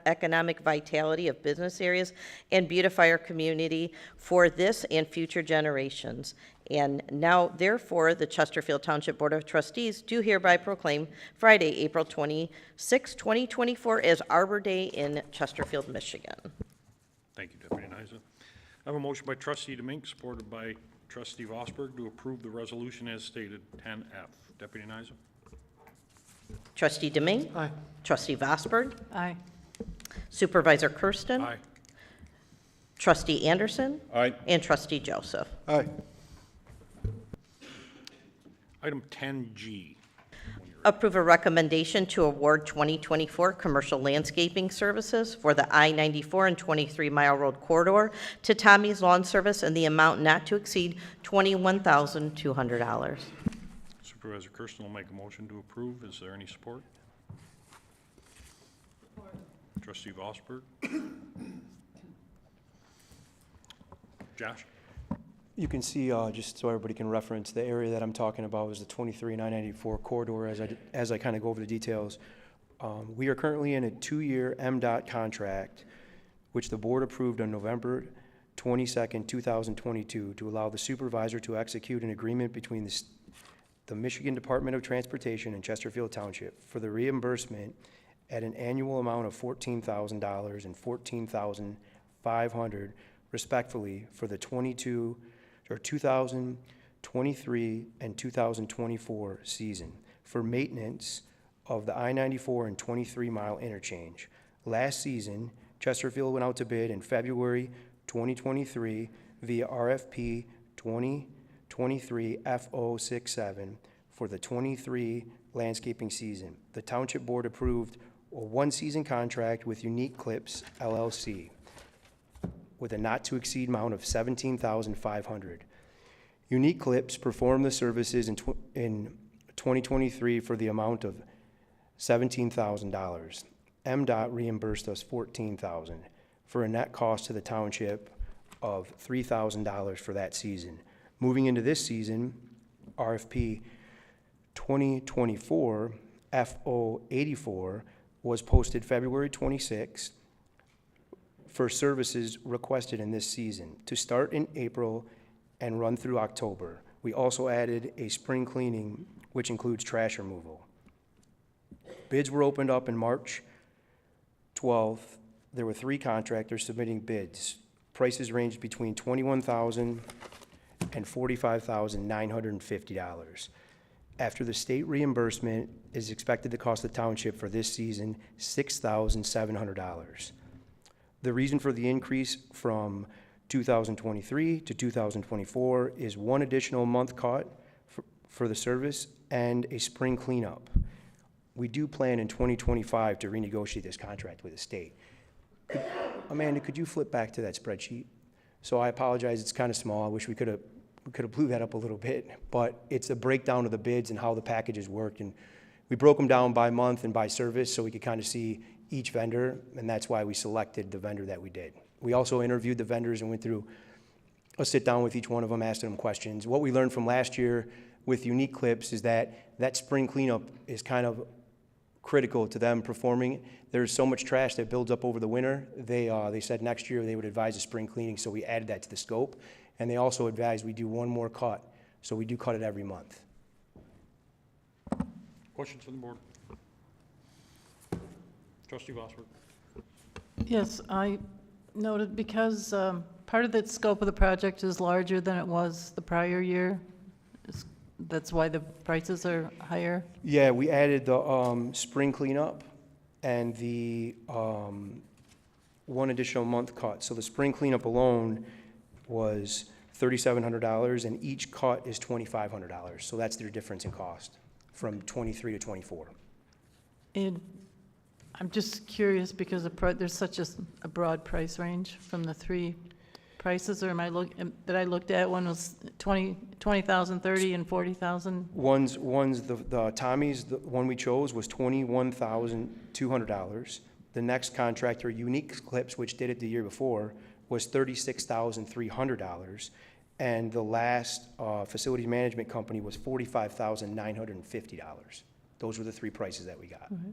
economic vitality of business areas, and beautify our community for this and future generations. And now, therefore, the Chesterfield Township Board of Trustees do hereby proclaim Friday, April 26, 2024 as Arbor Day in Chesterfield, Michigan. Thank you, Deputy Nyza. I have a motion by Trustee Demink, supported by Trustee Vosberg, to approve the resolution as stated, 10F. Deputy Nyza? Trustee Deming? Aye. Trustee Vosberg? Aye. Supervisor Kersten? Aye. Trustee Anderson? Aye. And Trustee Joseph. Aye. Item 10G. Approve a recommendation to award 2024 commercial landscaping services for the I-94 and 23-mile road corridor to Tommy's Lawn Service in the amount not to exceed $21,200. Supervisor Kersten will make a motion to approve. Is there any support? Trustee Vosberg? Josh? You can see, just so everybody can reference, the area that I'm talking about is the 23 and I-94 corridor as I kind of go over the details. We are currently in a 2-year MDOT contract, which the board approved on November 22nd, 2022, to allow the supervisor to execute an agreement between the Michigan Department of Transportation and Chesterfield Township for the reimbursement at an annual amount of $14,000 and $14,500 respectively for the 2023 and 2024 season for maintenance of the I-94 and 23-mile interchange. Last season, Chesterfield went out to bid in February 2023 via RFP 2023 F067 for the 23 landscaping season. The Township Board approved a 1-season contract with Unique Clips LLC with a not-to-exceed amount of $17,500. Unique Clips performed the services in 2023 for the amount of $17,000. MDOT reimbursed us $14,000 for a net cost to the township of $3,000 for that season. Moving into this season, RFP 2024 F084 was posted February 26th for services requested in this season to start in April and run through October. We also added a spring cleaning, which includes trash removal. Bids were opened up in March 12th. There were 3 contractors submitting bids. Prices ranged between $21,000 and $45,950. After the state reimbursement is expected to cost the township for this season $6,700. The reason for the increase from 2023 to 2024 is 1 additional month caught for the service and a spring cleanup. We do plan in 2025 to renegotiate this contract with the state. Amanda, could you flip back to that spreadsheet? So I apologize, it's kind of small. I wish we could have blew that up a little bit, but it's a breakdown of the bids and how the packages work. And we broke them down by month and by service so we could kind of see each vendor, and that's why we selected the vendor that we did. We also interviewed the vendors and went through a sit down with each one of them, asked them questions. What we learned from last year with Unique Clips is that spring cleanup is kind of critical to them performing. There's so much trash that builds up over the winter. They said next year they would advise a spring cleaning, so we added that to the scope. And they also advise we do one more cut, so we do cut it every month. Questions from the board? Trustee Vosper. Yes, I noted because part of the scope of the project is larger than it was the prior year. That's why the prices are higher? Yeah, we added the spring cleanup and the one additional month cut. So the spring cleanup alone was $3,700, and each cut is $2,500. So that's their difference in cost from 23 to 24. And I'm just curious because there's such a broad price range from the three prices, or that I looked at, one was 20,000, 30, and 40,000? One's the Tommy's, the one we chose was $21,200. The next contractor, Unique Clips, which did it the year before, was $36,300. And the last facilities management company was $45,950. Those were the three prices that we got. Mm-hmm.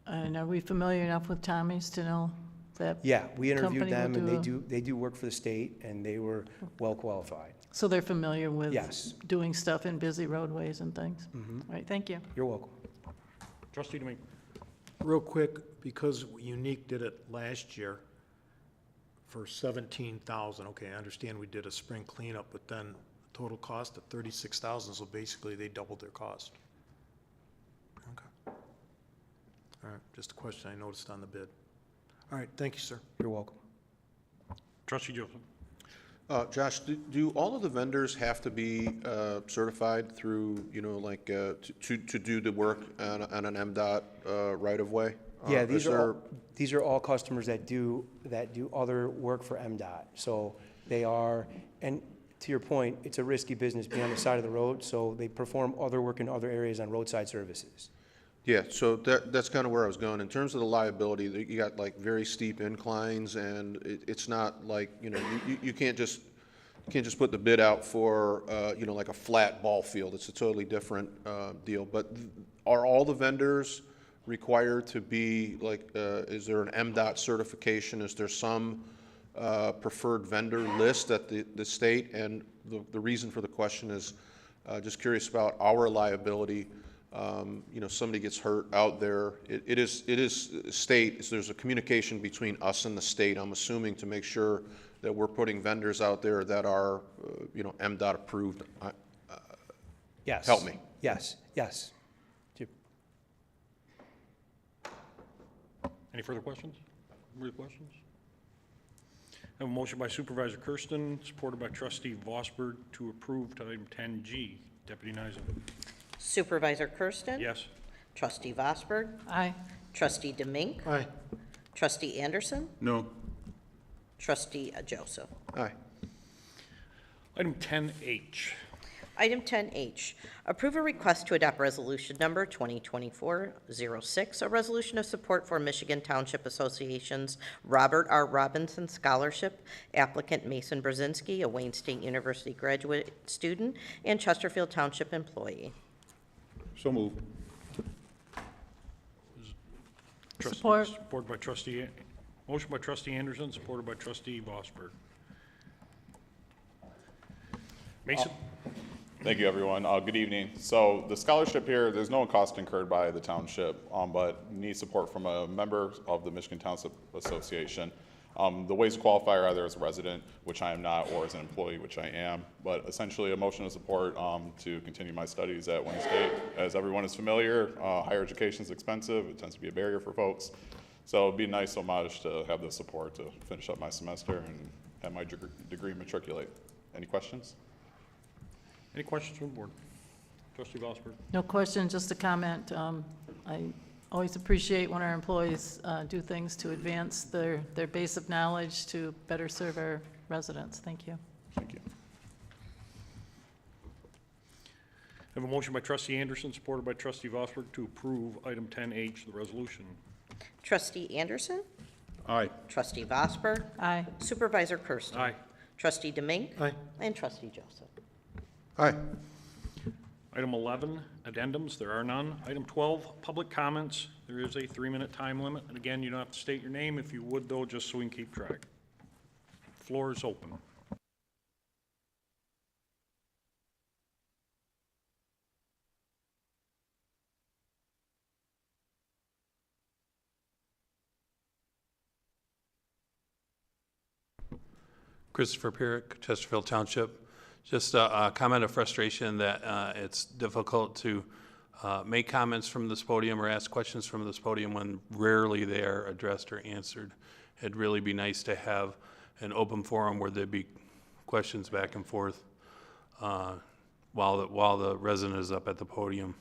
And are we familiar enough with Tommy's to know that? Yeah, we interviewed company them, will and do they do work for the state, and they were well qualified. So they're familiar with Yes. doing stuff in busy roadways and things? Mhm. All right, thank you. You're welcome. Trustee Domingue. Real quick, because Unique did it last year for 17,000, okay, I understand we did a spring cleanup, but then total cost of 36,000, so basically they doubled their cost. Okay. All right, just a question I noticed on the bid. All right, thank you, sir. You're welcome. Trustee Joseph. Josh, do all of the vendors have to be certified through, like, to do the work on an MDOT right-of-way? Yeah, these are all customers that do other work for MDOT. So they are, and to your point, it's a risky business being on the side of the road, so they perform other work in other areas on roadside services. Yeah, so that's kind of where I was going. In terms of the liability, you got like very steep inclines, and it's not like, you can't just put the bid out for, like a flat ball field. It's a totally different deal. But are all the vendors required to be like, is there an MDOT certification? Is there some preferred vendor list at the state? And the reason for the question is just curious about our liability. Somebody gets hurt out there. It is state, there's a communication between us and the state, I'm assuming, to make sure that we're putting vendors out there that are, MDOT approved. Yes. Help me. Yes, yes. Any further questions? Questions? I have a motion by Supervisor Kersten, supported by Trustee Vosberg, to approve to item 10G. Deputy Nizam. Supervisor Kersten? Yes. Trustee Vosberg? Aye. Trustee Domingue? Aye. Trustee Anderson? No. Trustee Joseph? Aye. Item 10H. Item 10H, approve a request to adopt resolution number 2024-06, a resolution of support for Michigan Township Association's Robert R. Robinson Scholarship, applicant Mason Brzezinski, a Wayne State University graduate student, and Chesterfield Township employee. So moved. Support. Supported by Trustee, motion by Trustee Anderson, supported by Trustee Vosberg. Mason? Thank you, everyone. Good evening. So the scholarship here, there's no cost incurred by the township, but needs support from a member of the Michigan Township Association. The ways to qualify are either as a resident, which I am not, or as an employee, which I am. But essentially, a motion of support to continue my studies at Wayne State. As everyone is familiar, higher education is expensive. It tends to be a barrier for folks. So it'd be a nice homage to have the support to finish up my semester and have my degree matriculate. Any questions? Any questions from the board? Trustee Vosberg. No question, just a comment. I always appreciate when our employees do things to advance their base of knowledge to better serve our residents. Thank you. Thank you. I have a motion by Trustee Anderson, supported by Trustee Vosberg, to approve item 10H, the resolution. Trustee Anderson? Aye. Trustee Vosberg? Aye. Supervisor Kersten? Aye. Trustee Domingue? Aye. And Trustee Joseph? Aye. Item 11, addendums, there are none. Item 12, public comments. There is a 3-minute time limit. And again, you don't have to state your name. If you would, though, just so we can keep track. Floor is open. Christopher Pierrick, Chesterfield Township. Just a comment of frustration that it's difficult to make comments from this podium or ask questions from this podium when rarely they are addressed or answered. It'd really be nice to have an open forum where there'd be questions back and forth while the resident is up at the podium.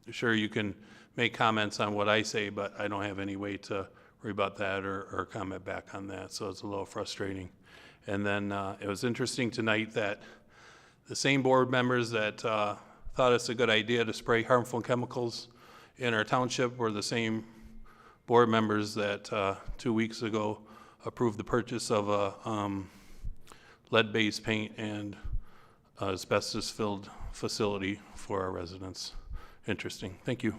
Sure, you can make comments on what I say, but I don't have any way to rebut that or comment back on that, so it's a little frustrating. And then it was interesting tonight that the same board members that thought it's a good idea to spray harmful chemicals in our township were the same board members that 2 weeks ago approved the purchase of a lead-based paint and asbestos-filled facility for our residents. Interesting. Thank you.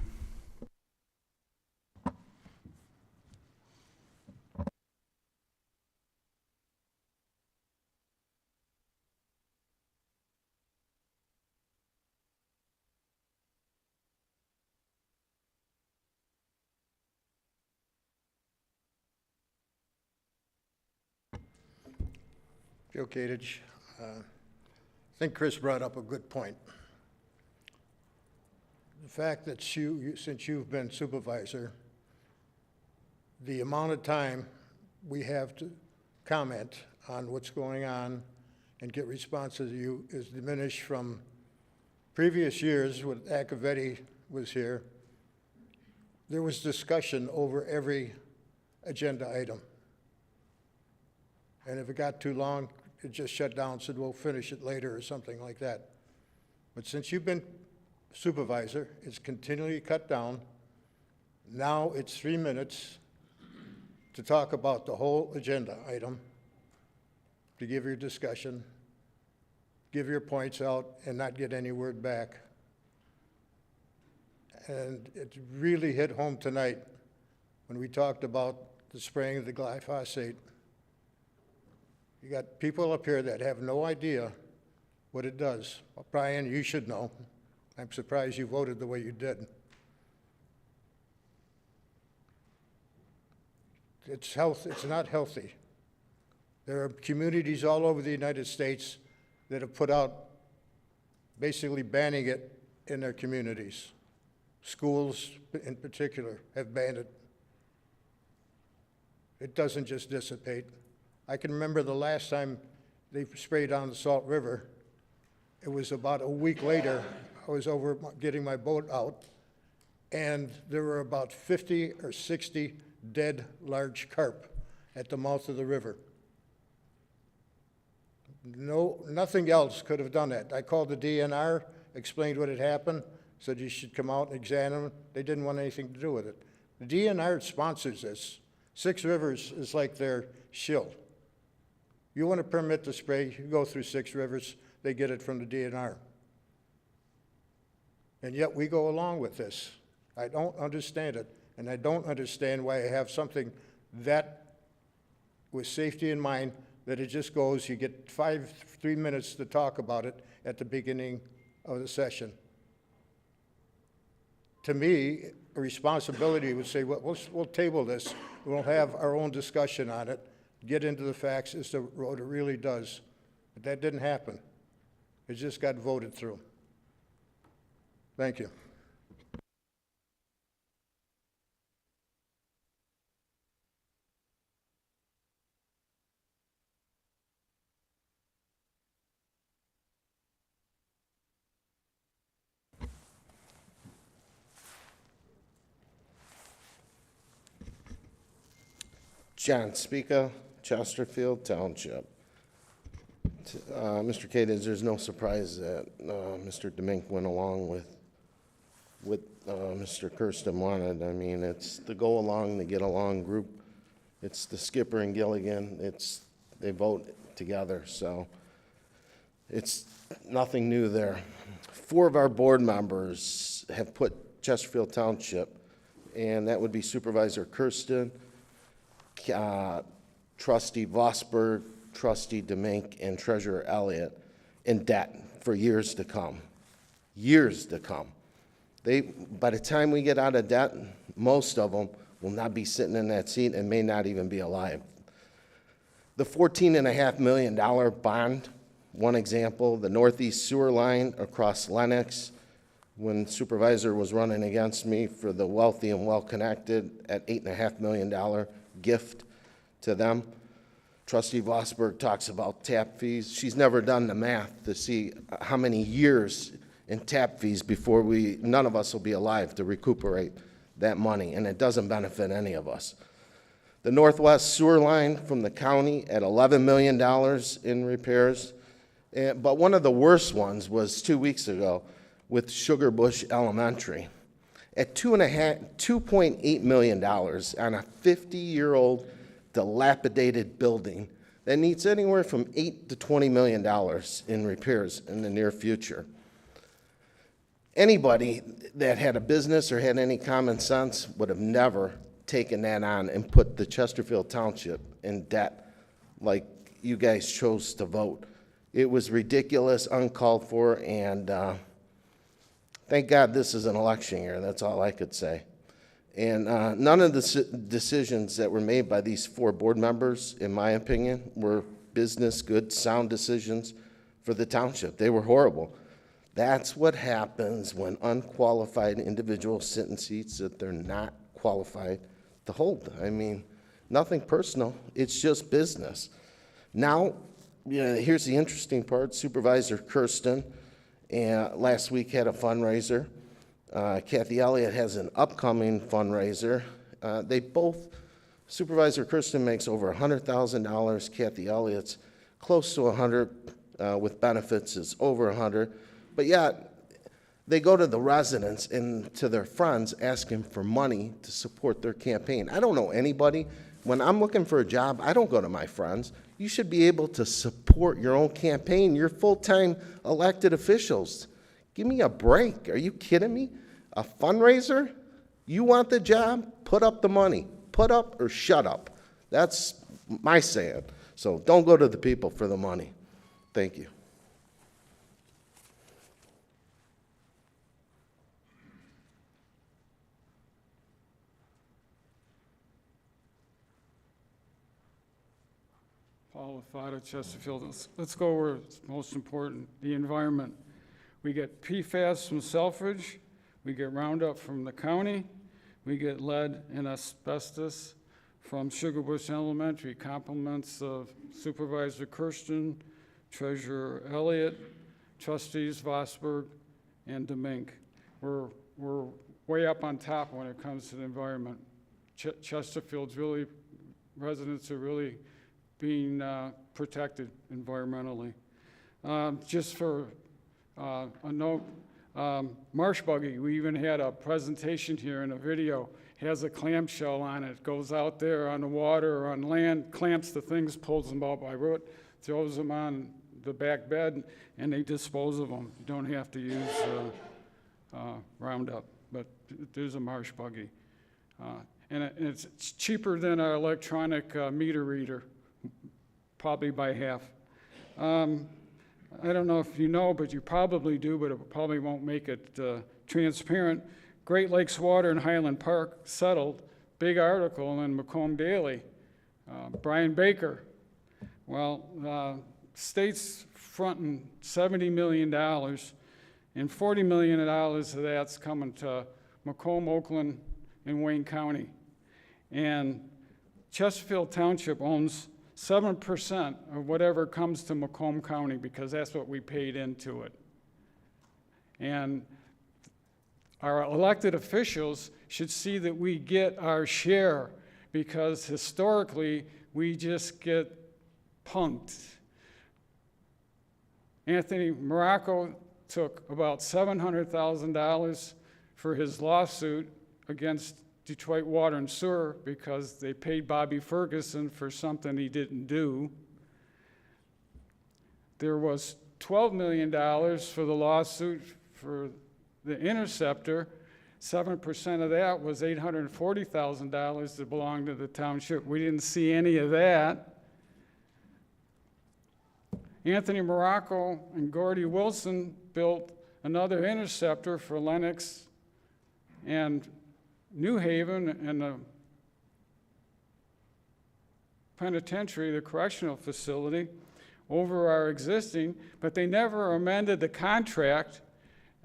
Joe Kadich. I think Chris brought up a good point. The fact that since you've been supervisor, the amount of time we have to comment on what's going on and get responses to you is diminished from previous years when Akavetti was here. There was discussion over every agenda item. And if it got too long, it just shut down and said, we'll finish it later or something like that. But since you've been supervisor, it's continually cut down. Now it's 3 minutes to talk about the whole agenda item, to give your discussion, give your points out, and not get any word back. And it really hit home tonight when we talked about the spraying of the glyphosate. You got people up here that have no idea what it does. Well, Brian, you should know. I'm surprised you voted the way you did. It's not healthy. There are communities all over the United States that have put out basically banning it in their communities. Schools in particular have banned it. It doesn't just dissipate. I can remember the last time they sprayed on the Salt River. It was about a week later. I was over getting my boat out, and there were about 50 or 60 dead large carp at the mouth of the river. Nothing else could have done that. I called the DNR, explained what had happened, said you should come out and examine it. They didn't want anything to do with it. The DNR sponsors this. Six Rivers is like their shill. You want to permit the spray, you go through Six Rivers, they get it from the DNR. And yet we go along with this. I don't understand it, and I don't understand why I have something that, with safety in mind, that it just goes, you get 3 minutes to talk about it at the beginning of the session. To me, a responsibility would say, well, we'll table this, we'll have our own discussion on it, get into the facts as to what it really does. But that didn't happen. It just got voted through. Thank you. John Speaker, Chesterfield Township. Mr. Kadich, there's no surprise that Mr. Demink went along with what Mr. Kersten wanted. I mean, it's the go along, the get along group. It's the Skipper and Gilligan. They vote together, so it's nothing new there. 4 of our board members have put Chesterfield Township, and that would be Supervisor Kersten, Trustee Vosberg, Trustee Demink, and Treasurer Elliott in debt for years to come. Years to come. By the time we get out of debt, most of them will not be sitting in that seat and may not even be alive. The $14.5 million bond, one example, the northeast sewer line across Lennox, when Supervisor was running against me for the wealthy and well-connected at $8.5 million gift to them. Trustee Vosberg talks about tap fees. She's never done the math to see how many years in tap fees before none of us will be alive to recuperate that money, and it doesn't benefit any of us. The northwest sewer line from the county at $11 million in repairs. But one of the worst ones was 2 weeks ago with Sugar Bush Elementary at $2.8 million on a 50-year-old dilapidated building that needs anywhere from $8 to $20 million in repairs in the near future. Anybody that had a business or had any common sense would have never taken that on and put the Chesterfield Township in debt like you guys chose to vote. It was ridiculous, uncalled for, and thank God this is an election year. That's all I could say. And none of the decisions that were made by these 4 board members, in my opinion, were business, good, sound decisions for the township. They were horrible. That's what happens when unqualified individuals sit in seats that they're not qualified to hold. I mean, nothing personal. It's just business. Now, here's the interesting part. Supervisor Kersten last week had a fundraiser. Kathy Elliott has an upcoming fundraiser. Supervisor Kersten makes over $100,000. Kathy Elliott's close to 100, with benefits is over 100. But yet, they go to the residents and to their friends asking for money to support their campaign. I don't know anybody. When I'm looking for a job, I don't go to my friends. You should be able to support your own campaign. You're full-time elected officials. Give me a break. Are you kidding me? A fundraiser? You want the job? Put up the money. Put up or shut up. That's my saying. So don't go to the people for the money. Thank you. Paul Lafata, Chesterfield. Let's go where it's most important, the environment. We get PFAS from Selfridge, we get Roundup from the county, we get lead and asbestos from Sugar Bush Elementary. Compliments of Supervisor Kersten, Treasurer Elliott, Trustees Vosberg and Demink. We're way up on top when it comes to the environment. Chesterfield's really, residents are really being protected environmentally. Just for a note, marsh buggy, we even had a presentation here in a video, has a clamshell on it, goes out there on the water or on land, clamps the things, pulls them out by root, throws them on the back bed, and they dispose of them. You don't have to use Roundup, but there's a marsh buggy. And it's cheaper than our electronic meter reader, probably by half. I don't know if you know, but you probably do, but it probably won't make it transparent. Great Lakes Water in Highland Park settled, big article in Macomb Daily. Brian Baker, well, state's fronting $70 million, and $40 million of that's coming to Macomb, Oakland, and Wayne County. And Chesterfield Township owns 7% of whatever comes to Macomb County because that's what we paid into it. And our elected officials should see that we get our share because historically we just get punked. Anthony Morocco took about $700,000 for his lawsuit against Detroit Water and Sewer because they paid Bobby Ferguson for something he didn't do. There was $12 million for the lawsuit for the Interceptor. 7% of that was $840,000 that belonged to the township. We didn't see any of that. Anthony Morocco and Gordy Wilson built another Interceptor for Lennox and New Haven, and the penitentiary, the correctional facility, over our existing, but they never amended the contract.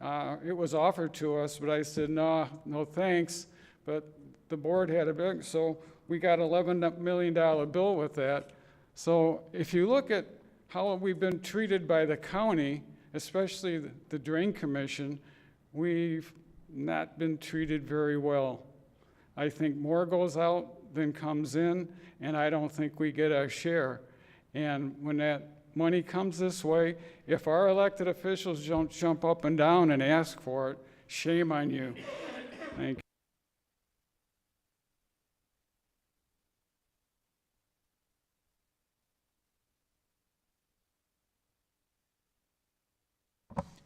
It was offered to us, but I said, no thanks. But the board had a big, so we got $11 million bill with that. So if you look at how we've been treated by the county, especially the Drain Commission, we've not been treated very well. I think more goes out than comes in, and I don't think we get our share. And when that money comes this way, if our elected officials don't jump up and down and ask for it, shame on you. Thank you.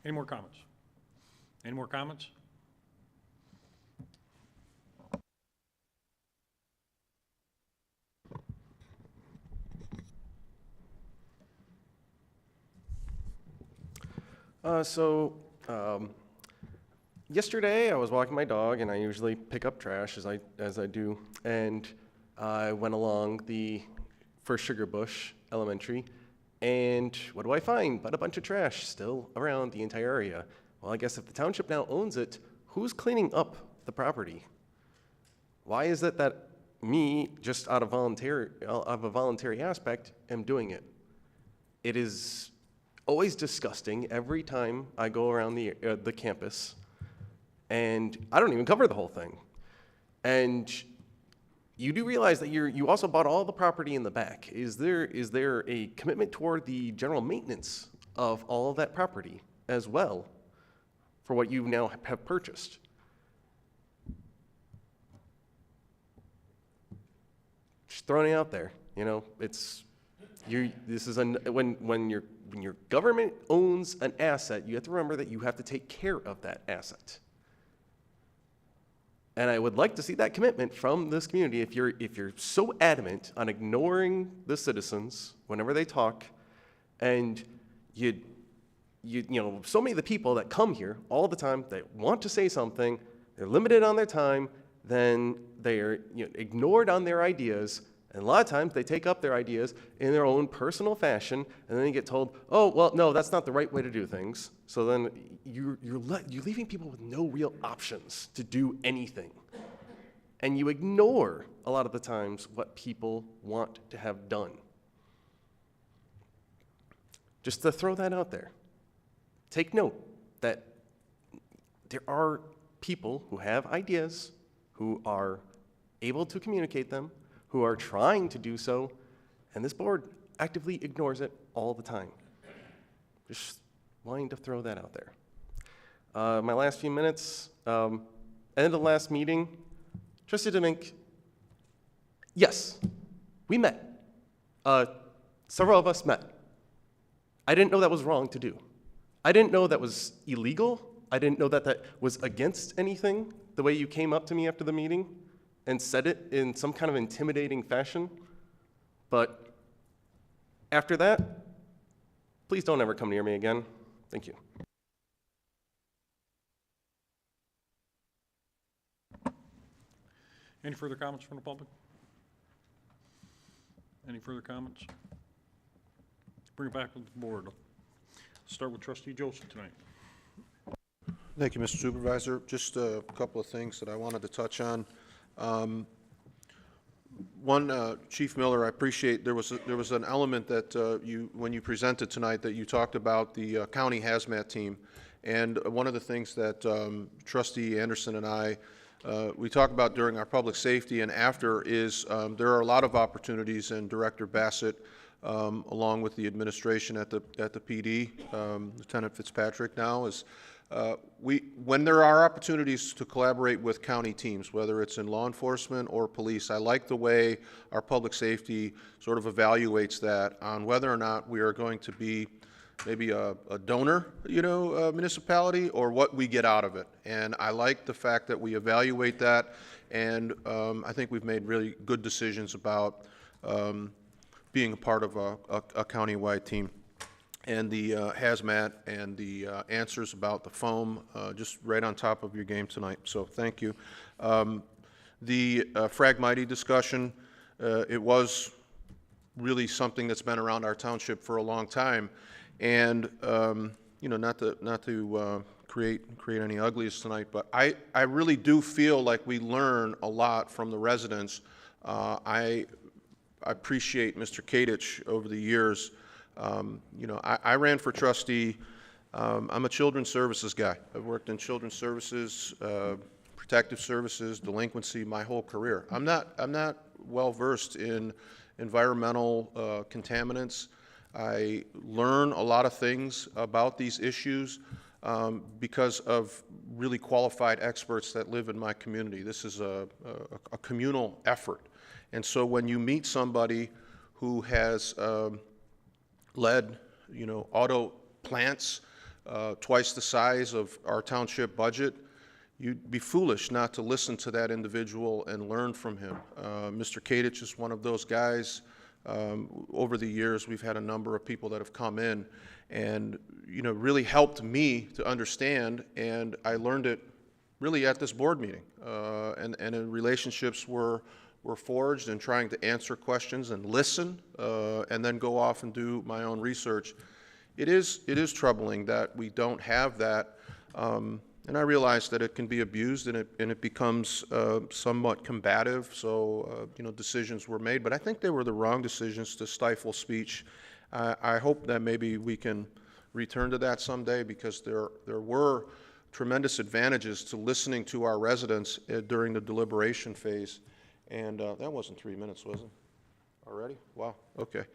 Any more comments? Any more comments? Yesterday I was walking my dog, and I usually pick up trash as I do, and I went along the First Sugar Bush Elementary, and what do I find but a bunch of trash still around the entire area? Well, I guess if the township now owns it, who's cleaning up the property? Why is it that me, just out of a voluntary aspect, am doing it? It is always disgusting every time I go around the campus, and I don't even cover the whole thing. And you do realize that you also bought all the property in the back. Is there a commitment toward the general maintenance of all of that property as well for what you now have purchased? Just throwing it out there. You know, when your government owns an asset, you have to remember that you have to take care of that asset. And I would like to see that commitment from this community. If you're so adamant on ignoring the citizens whenever they talk, and you know, so many of the people that come here all the time, they want to say something, they're limited on their time, then they're ignored on their ideas, and a lot of times they take up their ideas in their own personal fashion, and then you get told, oh, well, no, that's not the right way to do things. So then you're leaving people with no real options to do anything. And you ignore, a lot of the times, what people want to have done. Just to throw that out there. Take note that there are people who have ideas, who are able to communicate them, who are trying to do so, and this board actively ignores it all the time. Just wanting to throw that out there. My last few minutes, end of the last meeting, Trustee Demink, yes, we met. Several of us met. I didn't know that was wrong to do. I didn't know that was illegal. I didn't know that that was against anything, the way you came up to me after the meeting and said it in some kind of intimidating fashion. But after that, please don't ever come near me again. Thank you. Any further comments from the public? Any further comments? Bring it back to the board. Start with Trustee Joseph tonight. Thank you, Mr. Supervisor. Just a couple of things that I wanted to touch on. One, Chief Miller, I appreciate there was an element that when you presented tonight, that you talked about the county hazmat team, and one of the things that Trustee Anderson and I we talk about during our public safety and after is there are a lot of opportunities, and Director Bassett, along with the administration at the PD, Lieutenant Fitzpatrick now, is when there are opportunities to collaborate with county teams, whether it's in law enforcement or police, I like the way our public safety sort of evaluates that on whether or not we are going to be maybe a donor, municipality, or what we get out of it. And I like the fact that we evaluate that, and I think we've made really good decisions about being a part of a county-wide team. And the hazmat and the answers about the foam, just right on top of your game tonight, so thank you. The Phragmite discussion, it was really something that's been around our township for a long time. And, not to create any uglies tonight, but I really do feel like we learn a lot from the residents. I appreciate Mr. Kadich over the years. I ran for trustee. I'm a children's services guy. I've worked in children's services, protective services, delinquency my whole career. I'm not well versed in environmental contaminants. I learn a lot of things about these issues because of really qualified experts that live in my community. This is a communal effort. And so when you meet somebody who has led, auto plants twice the size of our township budget, you'd be foolish not to listen to that individual and learn from him. Mr. Kadich is one of those guys. Over the years, we've had a number of people that have come in and, really helped me to understand, and I learned it really at this board meeting. And relationships were forged in trying to answer questions and listen, and then go off and do my own research. It is troubling that we don't have that, and I realize that it can be abused and it becomes somewhat combative. So decisions were made, but I think they were the wrong decisions to stifle speech. I hope that maybe we can return to that someday, because there were tremendous advantages to listening to our residents during the deliberation phase. And that wasn't 3 minutes, was it? Already? Wow, okay.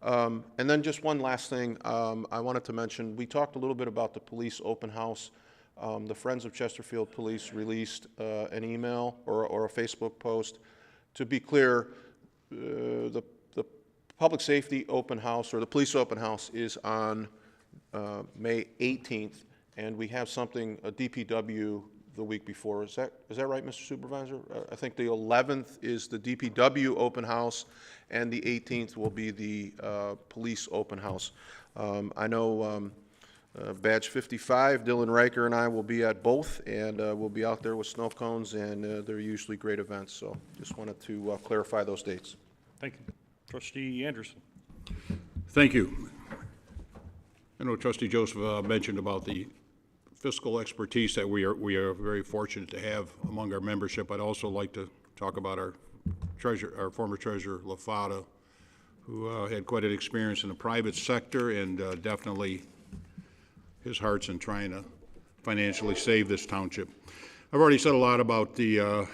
And then just one last thing I wanted to mention. We talked a little bit about the police open house. The Friends of Chesterfield Police released an email or a Facebook post. To be clear, the public safety open house, or the police open house, is on May 18th, and we have something, a DPW, the week before. Is that right, Mr. Supervisor? I think the 11th is the DPW open house, and the 18th will be the police open house. I know Badge 55, Dylan Riker and I will be at both, and we'll be out there with snow cones, and they're usually great events. So just wanted to clarify those dates. Thank you. Trustee Anderson. Thank you. I know Trustee Joseph mentioned about the fiscal expertise that we are very fortunate to have among our membership. I'd also like to talk about our former treasurer, LaFada, who had quite an experience in the private sector, and definitely his heart's in trying to financially save this township. I've already said a lot about the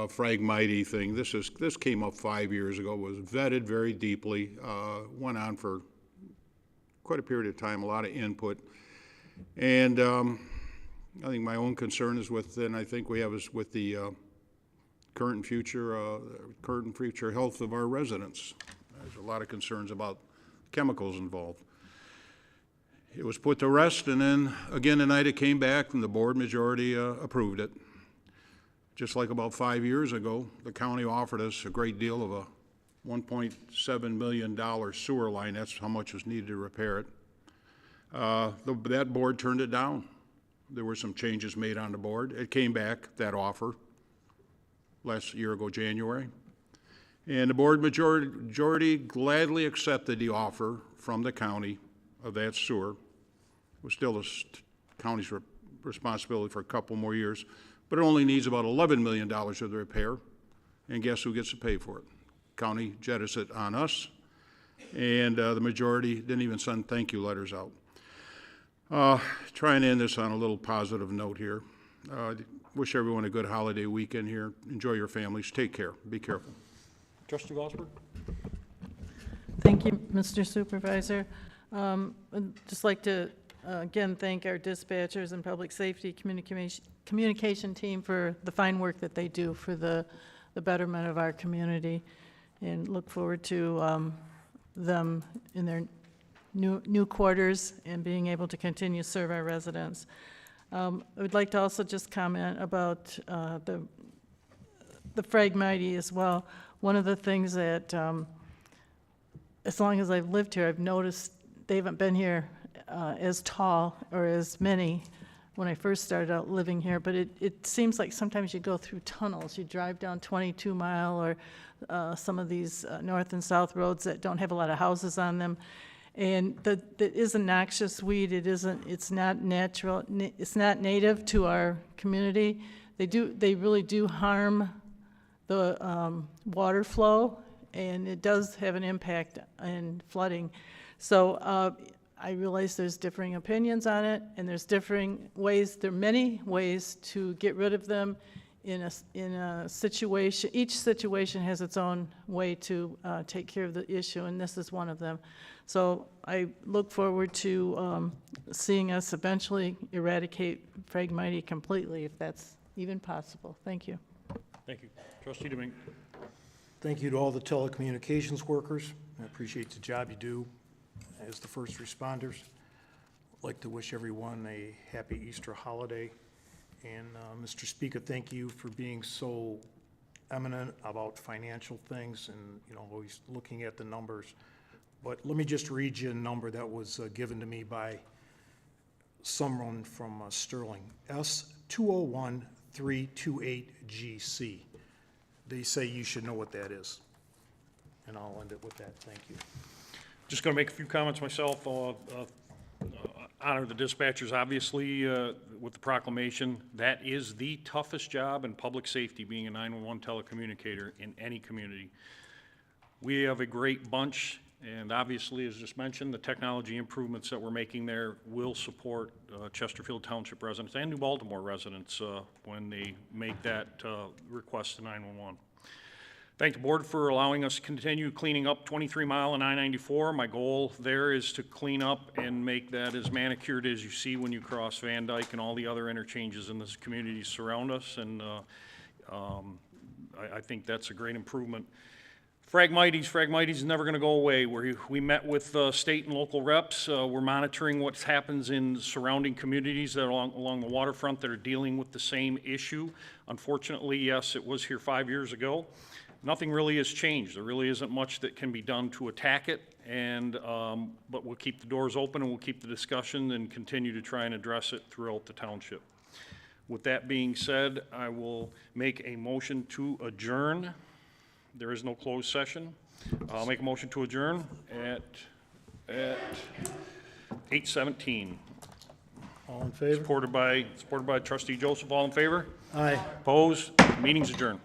Phragmites thing. This came up 5 years ago, was vetted very deeply, went on for quite a period of time, a lot of input. And I think my own concern is with, and I think we have, is with the current and future health of our residents. There's a lot of concerns about chemicals involved. It was put to rest, and then again tonight it came back, and the board majority approved it. Just like about 5 years ago, the county offered us a great deal of a $1.7 million sewer line. That's how much was needed to repair it. That board turned it down. There were some changes made on the board. It came back, that offer, last year ago, January. And the board majority gladly accepted the offer from the county of that sewer. It was still the county's responsibility for a couple more years, but it only needs about $11 million of the repair. And guess who gets to pay for it? County jettisoned it on us, and the majority didn't even send thank you letters out. Try and end this on a little positive note here. Wish everyone a good holiday weekend here. Enjoy your families. Take care. Be careful. Trustee Gosper. Thank you, Mr. Supervisor. I'd just like to again thank our dispatchers and public safety communication team for the fine work that they do for the betterment of our community, and look forward to them in their new quarters and being able to continue to serve our residents. I would like to also just comment about the Phragmites as well. One of the things that, as long as I've lived here, I've noticed they haven't been here as tall or as many when I first started out living here, but it seems like sometimes you go through tunnels. You drive down 22 Mile or some of these north and south roads that don't have a lot of houses on them. And that is a noxious weed. It's not natural, it's not native to our community. They really do harm the water flow, and it does have an impact in flooding. So I realize there's differing opinions on it, and there's differing ways, there are many ways to get rid of them in a situation. Each situation has its own way to take care of the issue, and this is one of them. So I look forward to seeing us eventually eradicate Phragmites completely, if that's even possible. Thank you. Thank you. Trustee Domingue. Thank you to all the telecommunications workers. I appreciate the job you do as the first responders. I'd like to wish everyone a happy Easter holiday. And Mr. Speaker, thank you for being so eminent about financial things and, you know, always looking at the numbers. But let me just read you a number that was given to me by someone from Sterling, S201328GC. They say you should know what that is. And I'll end it with that. Thank you. Just going to make a few comments myself. Honor the dispatchers, obviously, with the proclamation. That is the toughest job in public safety, being a 911 telecommunicator in any community. We have a great bunch, and obviously, as just mentioned, the technology improvements that we're making there will support Chesterfield Township residents and New Baltimore residents when they make that request to 911. Thank the board for allowing us to continue cleaning up 23 Mile and I-94. My goal there is to clean up and make that as manicured as you see when you cross Van Dyke and all the other interchanges in this community surround us, and I think that's a great improvement. Phragmites is never going to go away. We met with state and local reps. We're monitoring what happens in surrounding communities that are along the waterfront that are dealing with the same issue. Unfortunately, yes, it was here 5 years ago. Nothing really has changed. There really isn't much that can be done to attack it, and but we'll keep the doors open and we'll keep the discussion and continue to try and address it throughout the township. With that being said, I will make a motion to adjourn. There is no closed session. I'll make a motion to adjourn at 8:17. All in favor? Supported by Trustee Joseph. All in favor? Aye. Opposed? Meeting's adjourned.